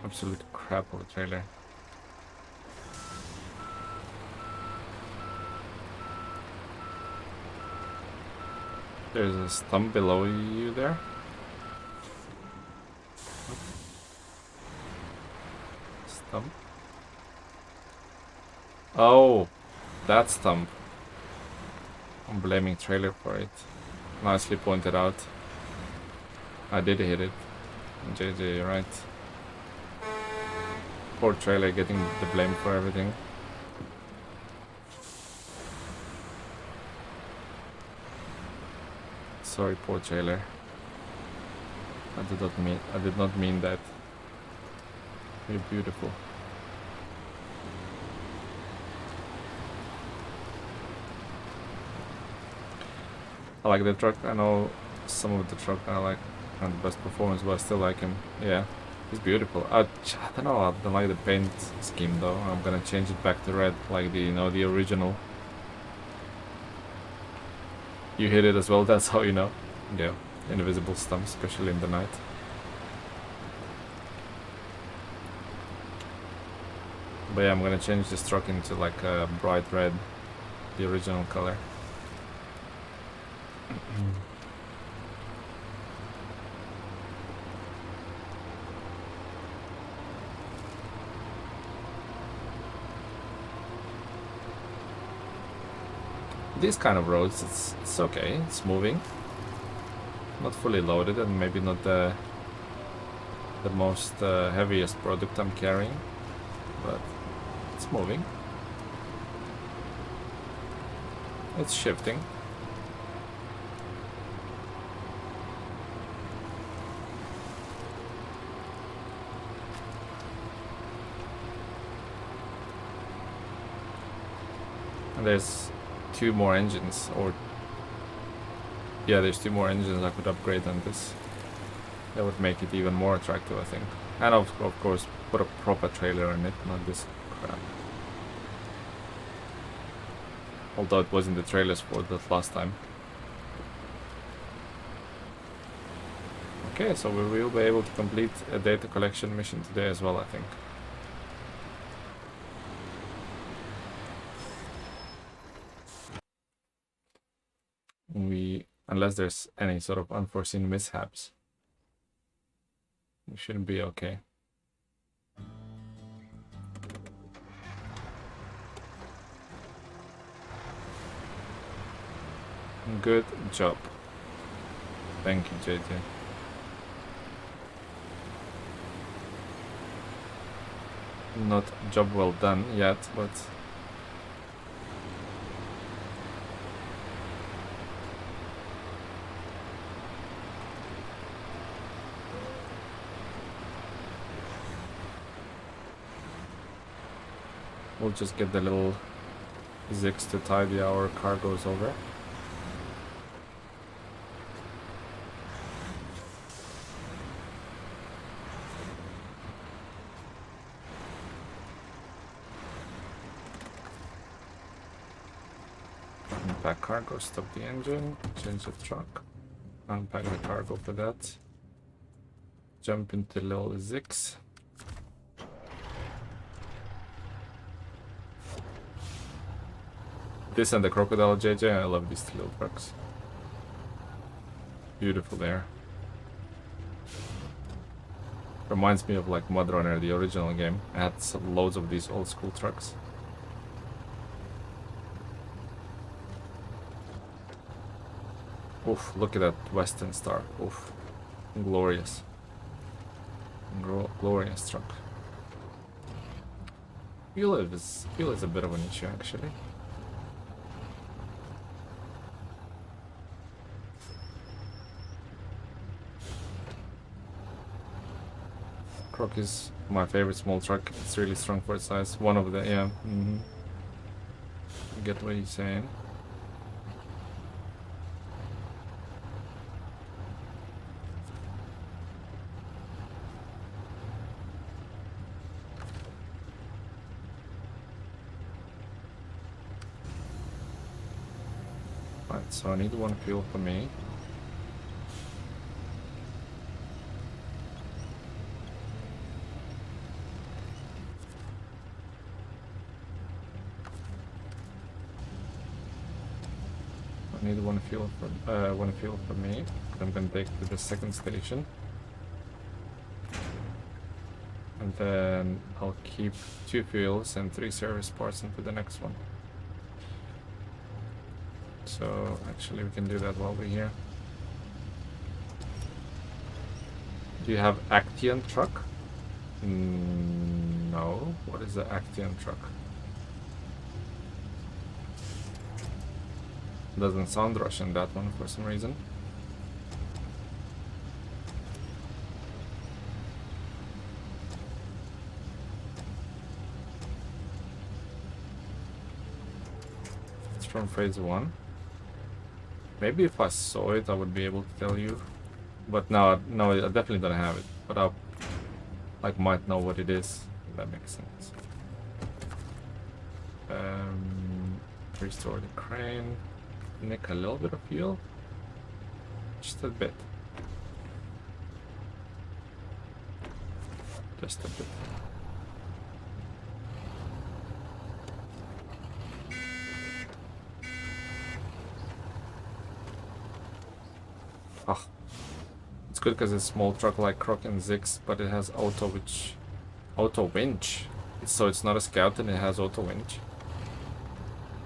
Absolute crap of a trailer. There's a stump below you there. What? Stump? Oh, that stump. I'm blaming trailer for it. Nicely pointed out. I did hit it. JJ, you're right. Poor trailer getting the blame for everything. Sorry, poor trailer. I did not mean that. You're beautiful. I like the truck. I know some of the truck I like and the best performance, but I still like him. Yeah, he's beautiful. I don't know. I don't like the paint scheme though. I'm gonna change it back to red, like the the original. You hit it as well. That's how you know. Yeah, invisible stump, especially in the night. But yeah, I'm gonna change this truck into like a bright red, the original color. These kind of roads, it's okay. It's moving, not fully loaded, and maybe not the most heaviest product I'm carrying, but it's moving. It's shifting. And there's two more engines, or yeah, there's two more engines I could upgrade on this. That would make it even more attractive, I think. And of course put a proper trailer in it, not this crap. Although it was in the trailers for that last time. Okay, so we will be able to complete a data collection mission today as well, I think. Unless there's any sort of unforeseen mishaps, we shouldn't be okay. Good job. Thank you, JJ. Not job well done yet, but We'll just get the little zigs to tidy our cargoes over. Unpack cargo, stop the engine, change the truck, unpack the cargo for that, jump into little zigs. This and the crocodile JJ, I love these little trucks. Beautiful there. Reminds me of like MudRunner, the original game. I had loads of these old school trucks. Oof, look at that Western Star. Oof. Glorious. Glorious truck. Fuel is a bit of an issue actually. Croc is my favorite small truck. It's really strong for its size. One of the, yeah. I get what you're saying. Right, so I need one fuel for me. I need one fuel for me. I'm gonna take to the second station, and then I'll keep 2 fuels and 3 service parts into the next one. So actually we can do that while we're here. Do you have Actian truck? No. What is the Actian truck? Doesn't sound Russian, that one, for some reason. It's from phase 1. Maybe if I saw it, I would be able to tell you. But no, I definitely don't have it. But I like might know what it is. If that makes sense. Restore the crane. Nick a little bit of fuel. Just a bit. Just a bit. Ah, it's good because it's a small truck like Croc and Zix, but it has auto winch. So it's not a Scout and it has auto winch.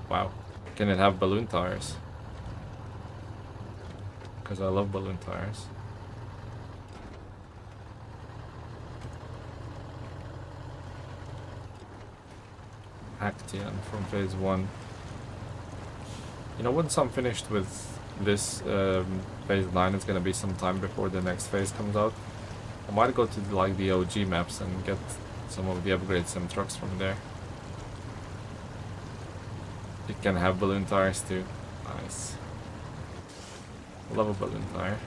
Wow. Can it have balloon tires? Because I love balloon tires. Actian from phase 1. You know, once I'm finished with this phase 9, it's gonna be some time before the next phase comes out. I might go to like the OG maps and get some of the upgrades and trucks from there. It can have balloon tires too. Nice. Love a balloon tire.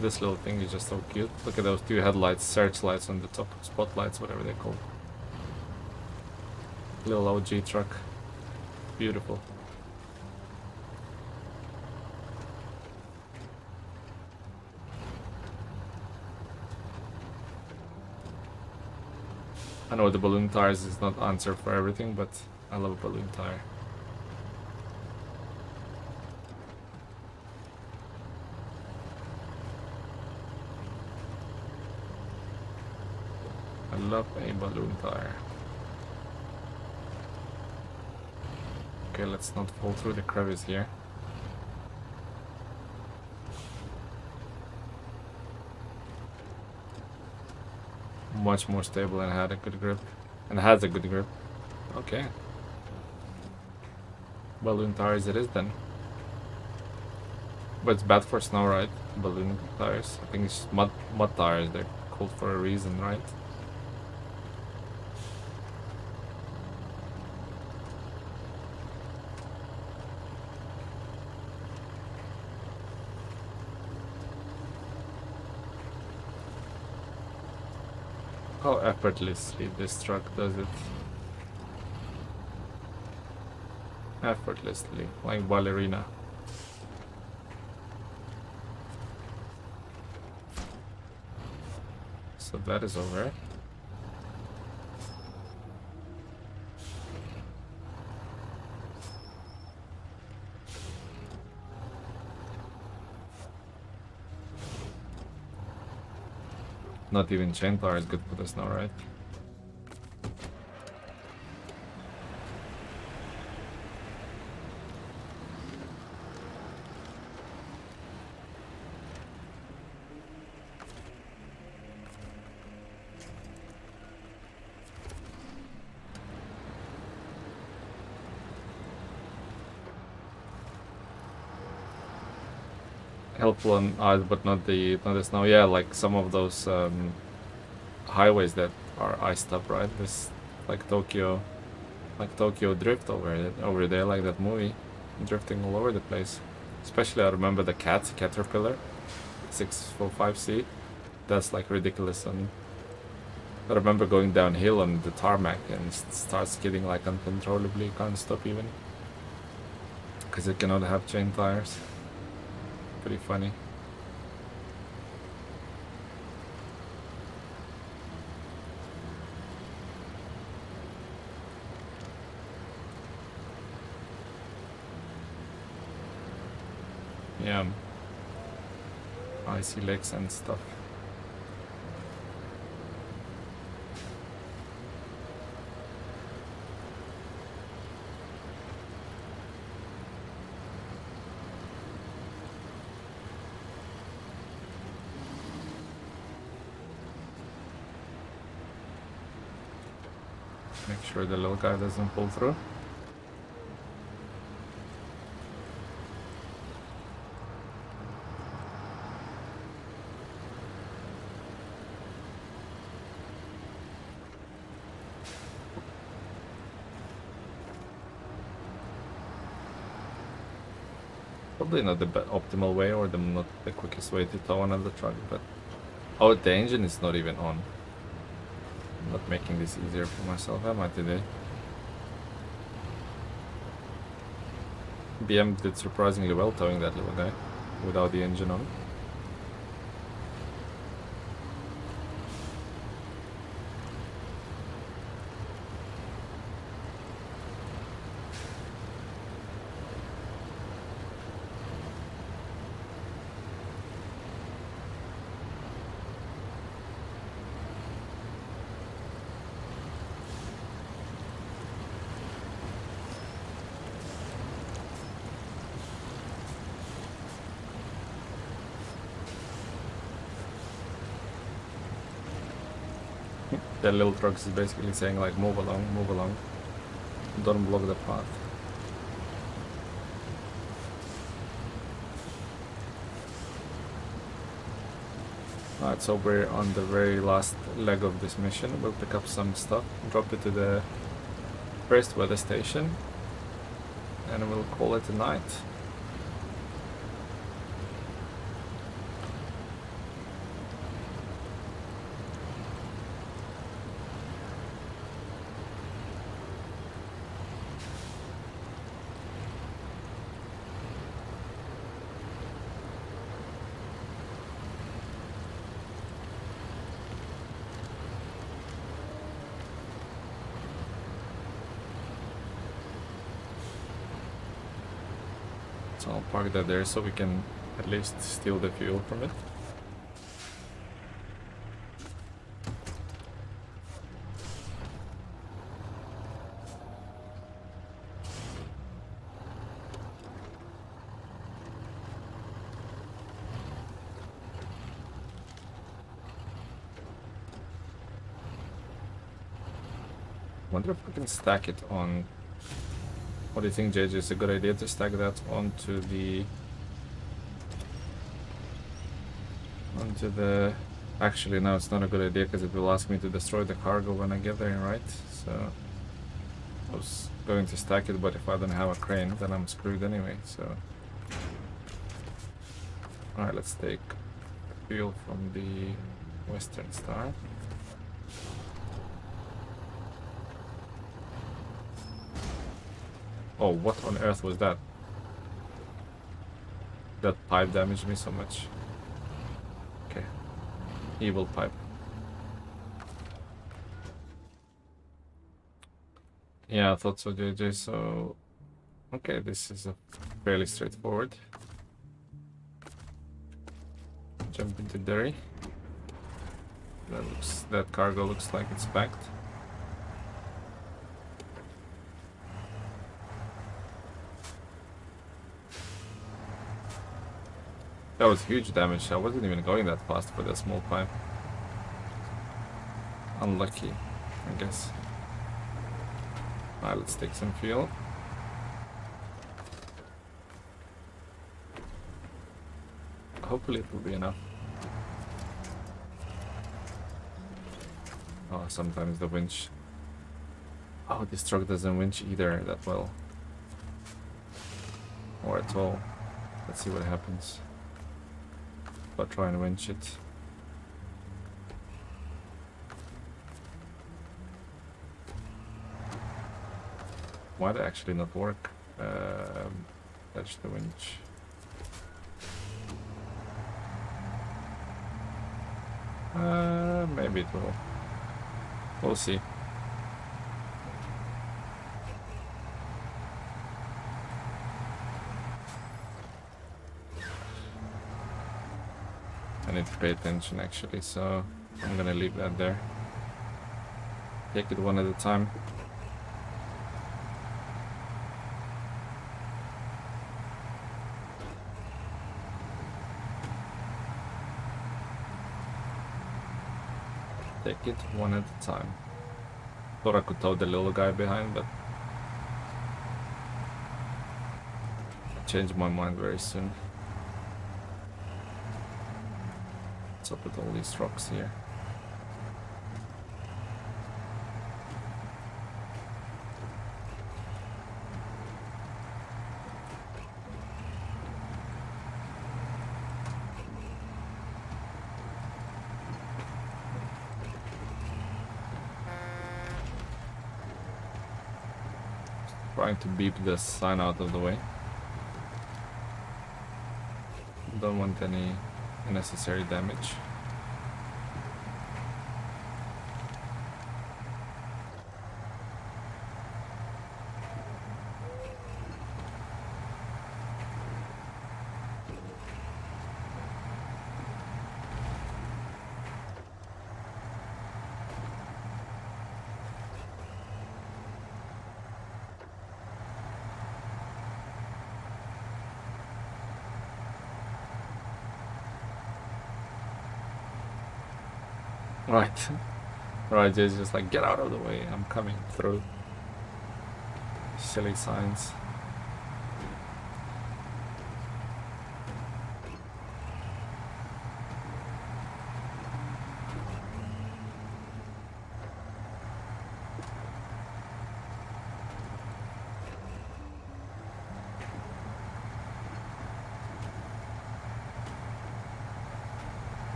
This little thing is just so cute. Look at those 2 headlights, searchlights on the top, spotlights, whatever they're called. Little OG truck. Beautiful. I know the balloon tires is not answer for everything, but I love a balloon tire. I love a balloon tire. Okay, let's not fall through the crevice here. Much more stable and had a good grip. And has a good grip. Okay. Balloon tires it is then. But it's bad for snow, right? Balloon tires. I think it's mud tires. They're called for a reason, right? How effortlessly this truck does it. Effortlessly, like ballerina. So that is over. Not even chain tire is good for the snow, right? Helpful on ice, but not the snow. Yeah, like some of those highways that are iced up, right? This like Tokyo Drift over there, like that movie, drifting all over the place. Especially I remember the Caterpillar 645C. That's like ridiculous. And I remember going downhill on the tarmac and it starts skidding like uncontrollably. You can't stop even because it cannot have chain tires. Pretty funny. Yeah, icy lakes and stuff. Make sure the little guy doesn't pull through. Probably not the optimal way or not the quickest way to tow another truck, but... Oh, the engine is not even on. I'm not making this easier for myself, am I, today? BM did surprisingly well towing that little guy without the engine on. The little trucks is basically saying like move along, don't block the path. Alright, so we're on the very last leg of this mission. We'll pick up some stuff, drop it to the first weather station, and we'll call it a night. So I'll park that there so we can at least steal the fuel from it. Wonder if we can stack it on What do you think, JJ? Is a good idea to stack that onto the... Actually, no, it's not a good idea because it will ask me to destroy the cargo when I get there, right? So I was going to stack it, but if I don't have a crane, then I'm screwed anyway, so... Alright, let's take fuel from the Western Star. Oh, what on earth was that? That pipe damaged me so much. Okay. Evil pipe. Yeah, I thought so, JJ, so... Okay, this is a fairly straightforward. Jump into Derry. That cargo looks like it's packed. That was huge damage. I wasn't even going that fast for that small pipe. Unlucky, I guess. Alright, let's take some fuel. Hopefully it will be enough. Oh, sometimes the winch... Oh, this truck doesn't winch either that well. Or at all. Let's see what happens. I'll try and winch it. Might actually not work. Touch the winch. Maybe it will. We'll see. I need to pay attention actually, so I'm gonna leave that there. Take it one at a time. Take it one at a time. Thought I could tow the little guy behind, but I changed my mind very soon. What's up with all these rocks here? Trying to beep the sign out of the way. Don't want any unnecessary damage. Right. Right, it's just like, get out of the way, I'm coming through. Silly signs.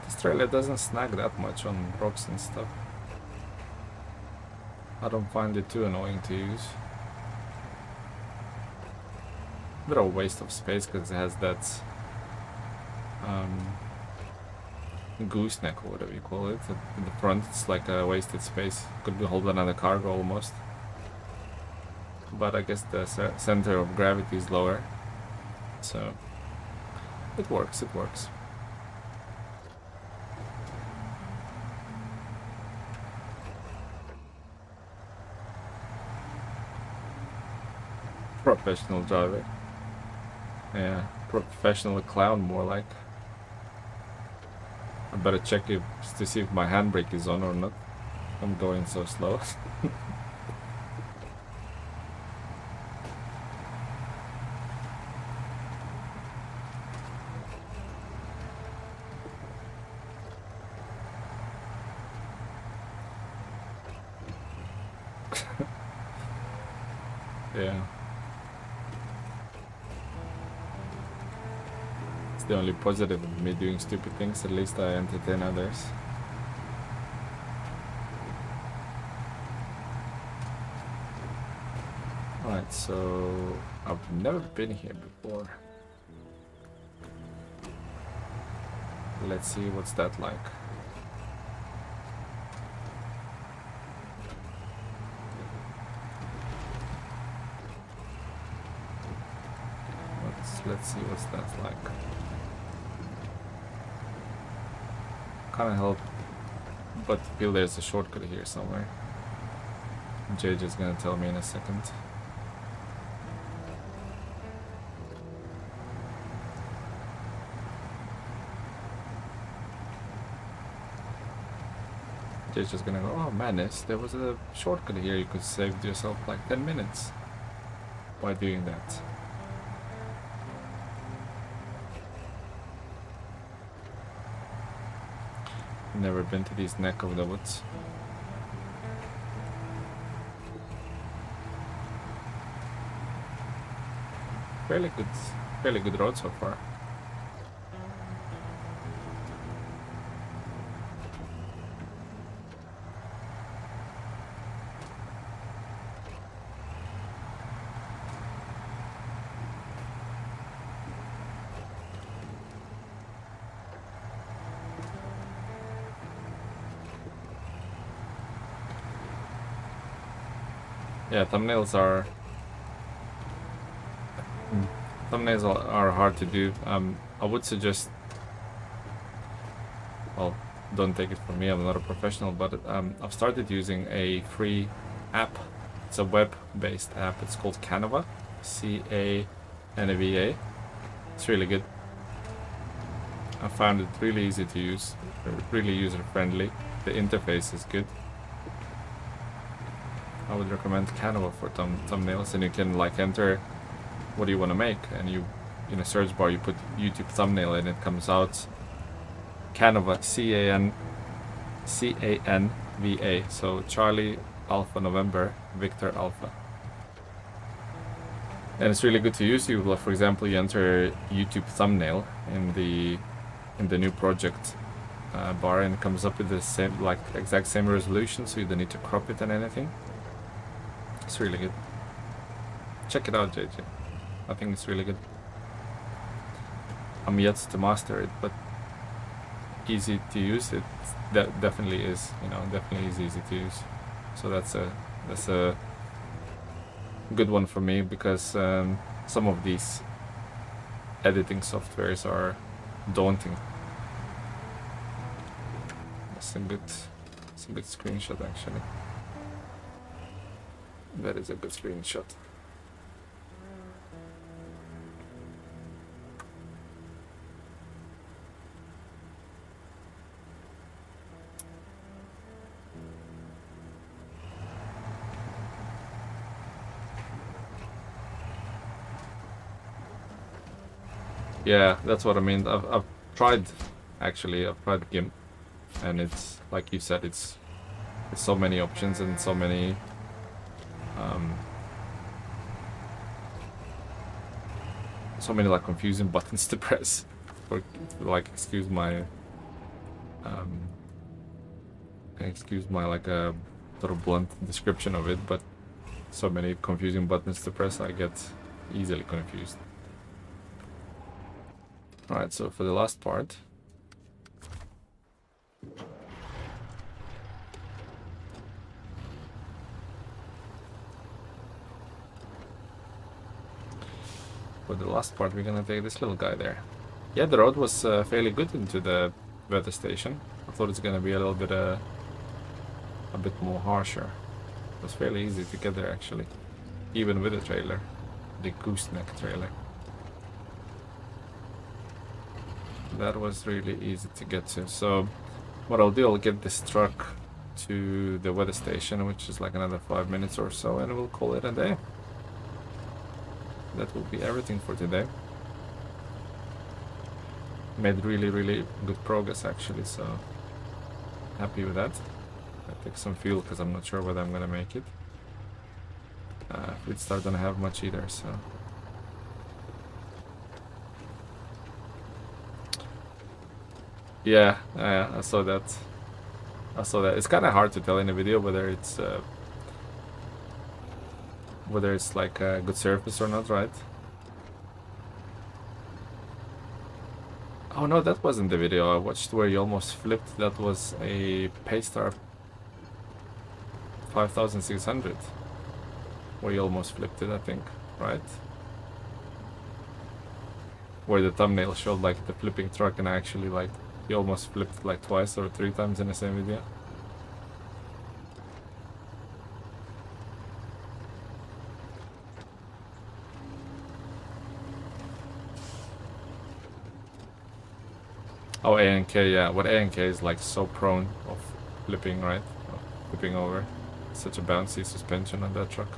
This trailer doesn't snag that much on rocks and stuff. I don't find it too annoying to use. Bit of a waste of space because it has that gooseneck or whatever you call it. In the front it's like a wasted space. Could be hold another cargo almost. But I guess the center of gravity is lower. So it works, it works. Professional driver. Yeah, professional clown more like. A better check if, to see if my handbrake is on or not. I'm going so slow. Yeah. It's the only positive of me doing stupid things, at least I entertain others. Alright, so I've never been here before. Let's see what's that like. Let's see what's that like. Can't help but feel there's a shortcut here somewhere. JJ is gonna tell me in a second. JJ's just gonna go, oh madness, there was a shortcut here, you could save yourself like 10 minutes by doing that. Never been to this neck of the woods. Fairly good road so far. Yeah, thumbnails are hard to do. I would suggest, well, don't take it from me, I'm not a professional, but I've started using a free app. It's a web-based app. It's called Canva, C-A-N-V-A. It's really good. I found it really easy to use, really user-friendly. The interface is good. I would recommend Canva for thumbnails, and you can like enter what do you want to make, and you in a search bar you put YouTube thumbnail and it comes out Canva, C-A-N-V-A, so Charlie Alpha November Victor Alpha. And it's really good to use. You, for example, you enter YouTube thumbnail in the new project bar, and it comes up with the same, like exact same resolution, so you don't need to crop it and anything. It's really good. Check it out, JJ. I think it's really good. I'm yet to master it, but easy to use. It definitely is. You know, definitely is easy to use. So that's a good one for me, because some of these editing softwares are daunting. That's a good screenshot actually. That is a good screenshot. Yeah, that's what I mean. I've tried GIMP, and it's like you said, it's so many options and so many like confusing buttons to press. For like, excuse my like a sort of blunt description of it, but so many confusing buttons to press, I get easily confused. Alright, so for the last part, we're gonna take this little guy there. Yeah, the road was fairly good into the weather station. I thought it's gonna be a little bit a bit more harsher. It was fairly easy to get there actually, even with the trailer, the gooseneck trailer. That was really easy to get to. So what I'll do, I'll get this truck to the weather station, which is like another 5 minutes or so, and we'll call it a day. That will be everything for today. Made really good progress actually, so happy with that. I take some fuel because I'm not sure whether I'm gonna make it. Fleet Star don't have much either, so yeah, I saw that. It's kind of hard to tell in a video whether it's like a good surface or not, right? Oh no, that wasn't the video I watched where you almost flipped. That was a Paystar 5600 where you almost flipped it, I think, right? Where the thumbnail showed like the flipping truck, and actually like you almost flipped like twice or 3 times in the same video. Oh, ANK, yeah. What ANK is like so prone of flipping, right? Of flipping over. Such a bouncy suspension on that truck.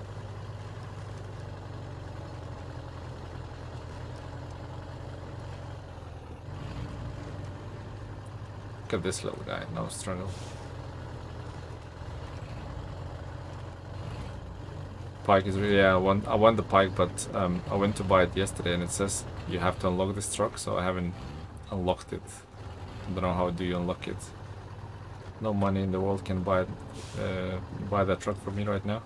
Look at this little guy, no struggle. Pike is really, yeah, I want the Pike, but I went to buy it yesterday and it says you have to unlock this truck, so I haven't unlocked it. I don't know how do you unlock it. No money in the world can buy that truck for me right now.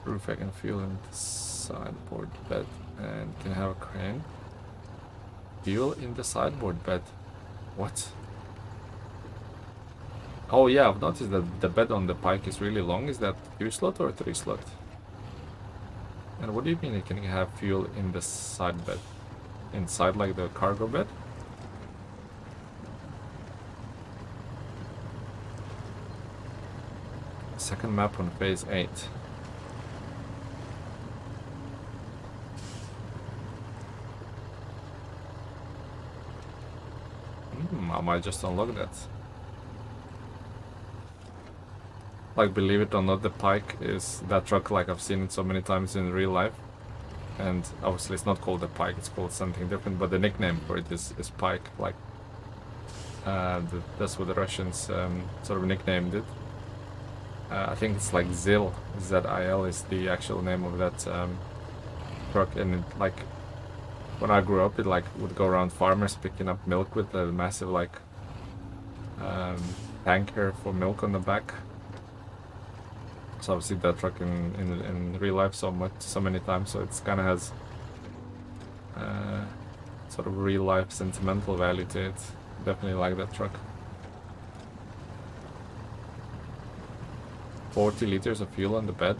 Roof I can fuel in the sideboard bed and can have a crane. Fuel in the sideboard bed. What? Oh yeah, I've noticed that the bed on the Pike is really long. Is that 2 slot or 3 slot? And what do you mean you can have fuel in the side bed? Inside like the cargo bed? Second map on phase 8. I might just unlock that. Like, believe it or not, the Pike is that truck, like I've seen it so many times in real life. And obviously it's not called the Pike, it's called something different, but the nickname for it is Pike. Like, that's what the Russians sort of nicknamed it. I think it's like ZIL, Z-I-L is the actual name of that truck. And it, like, when I grew up, it like would go around farmers picking up milk with a massive like tanker for milk on the back. So I've seen that truck in real life so many times, so it's kind of has sort of real life sentimental value to it. Definitely like that truck. 40 liters of fuel on the bed.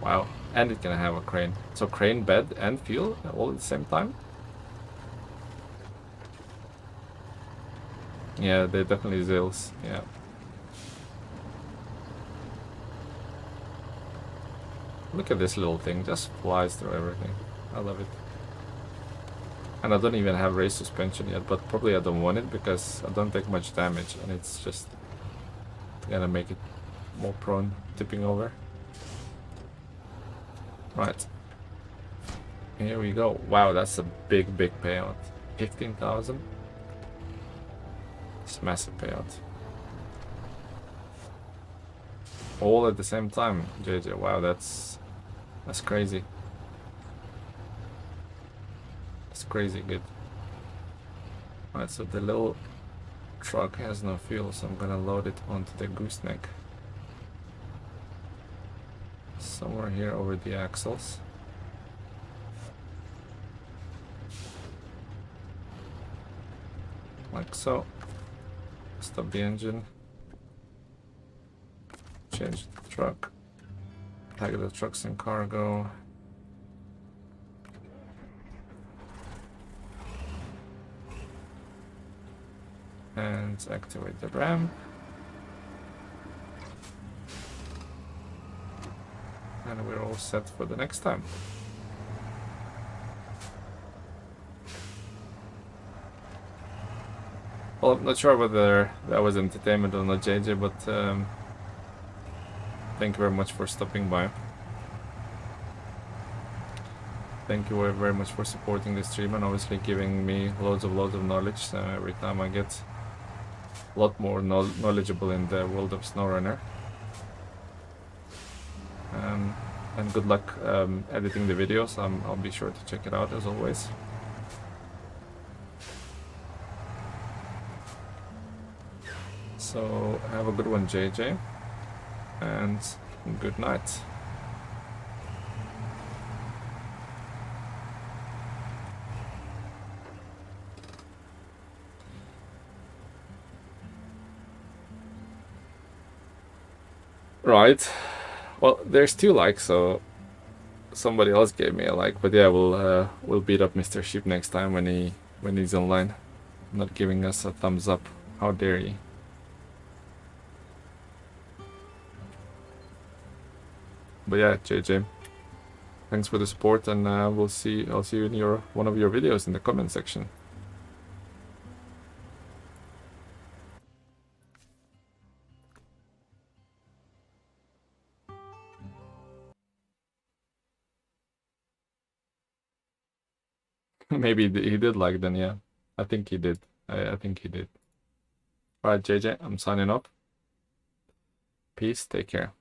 Wow, and it can have a crane. So crane, bed, and fuel all at the same time? Yeah, they're definitely Zills, yeah. Look at this little thing, just flies through everything. I love it. And I don't even have race suspension yet, but probably I don't want it because I don't take much damage and it's just gonna make it more prone tipping over. Right. Here we go. Wow, that's a big payout. 15,000. It's a massive payout. All at the same time, JJ. Wow, that's crazy. That's crazy good. Alright, so the little truck has no fuel, so I'm gonna load it onto the gooseneck. Somewhere here over the axles. Like so. Stop the engine. Change the truck. Tag the trucks in cargo. And activate the ramp. And we're all set for the next time. Well, I'm not sure whether that was entertainment or not, JJ, but thank you very much for stopping by. Thank you very much for supporting the stream and obviously giving me loads of knowledge. Every time I get a lot more knowledgeable in the world of SnowRunner. And good luck editing the videos. I'll be sure to check it out as always. So have a good one, JJ, and good night. Right. Well, there's 2 likes, so somebody else gave me a like. But yeah, we'll beat up Mr. Sheep next time when he's online. Not giving us a thumbs up. How dare he? But yeah, JJ, thanks for the support, and I'll see you in one of your videos in the comment section. Maybe he did like then, yeah. I think he did. I think he did. Alright, JJ, I'm signing off. Peace, take care.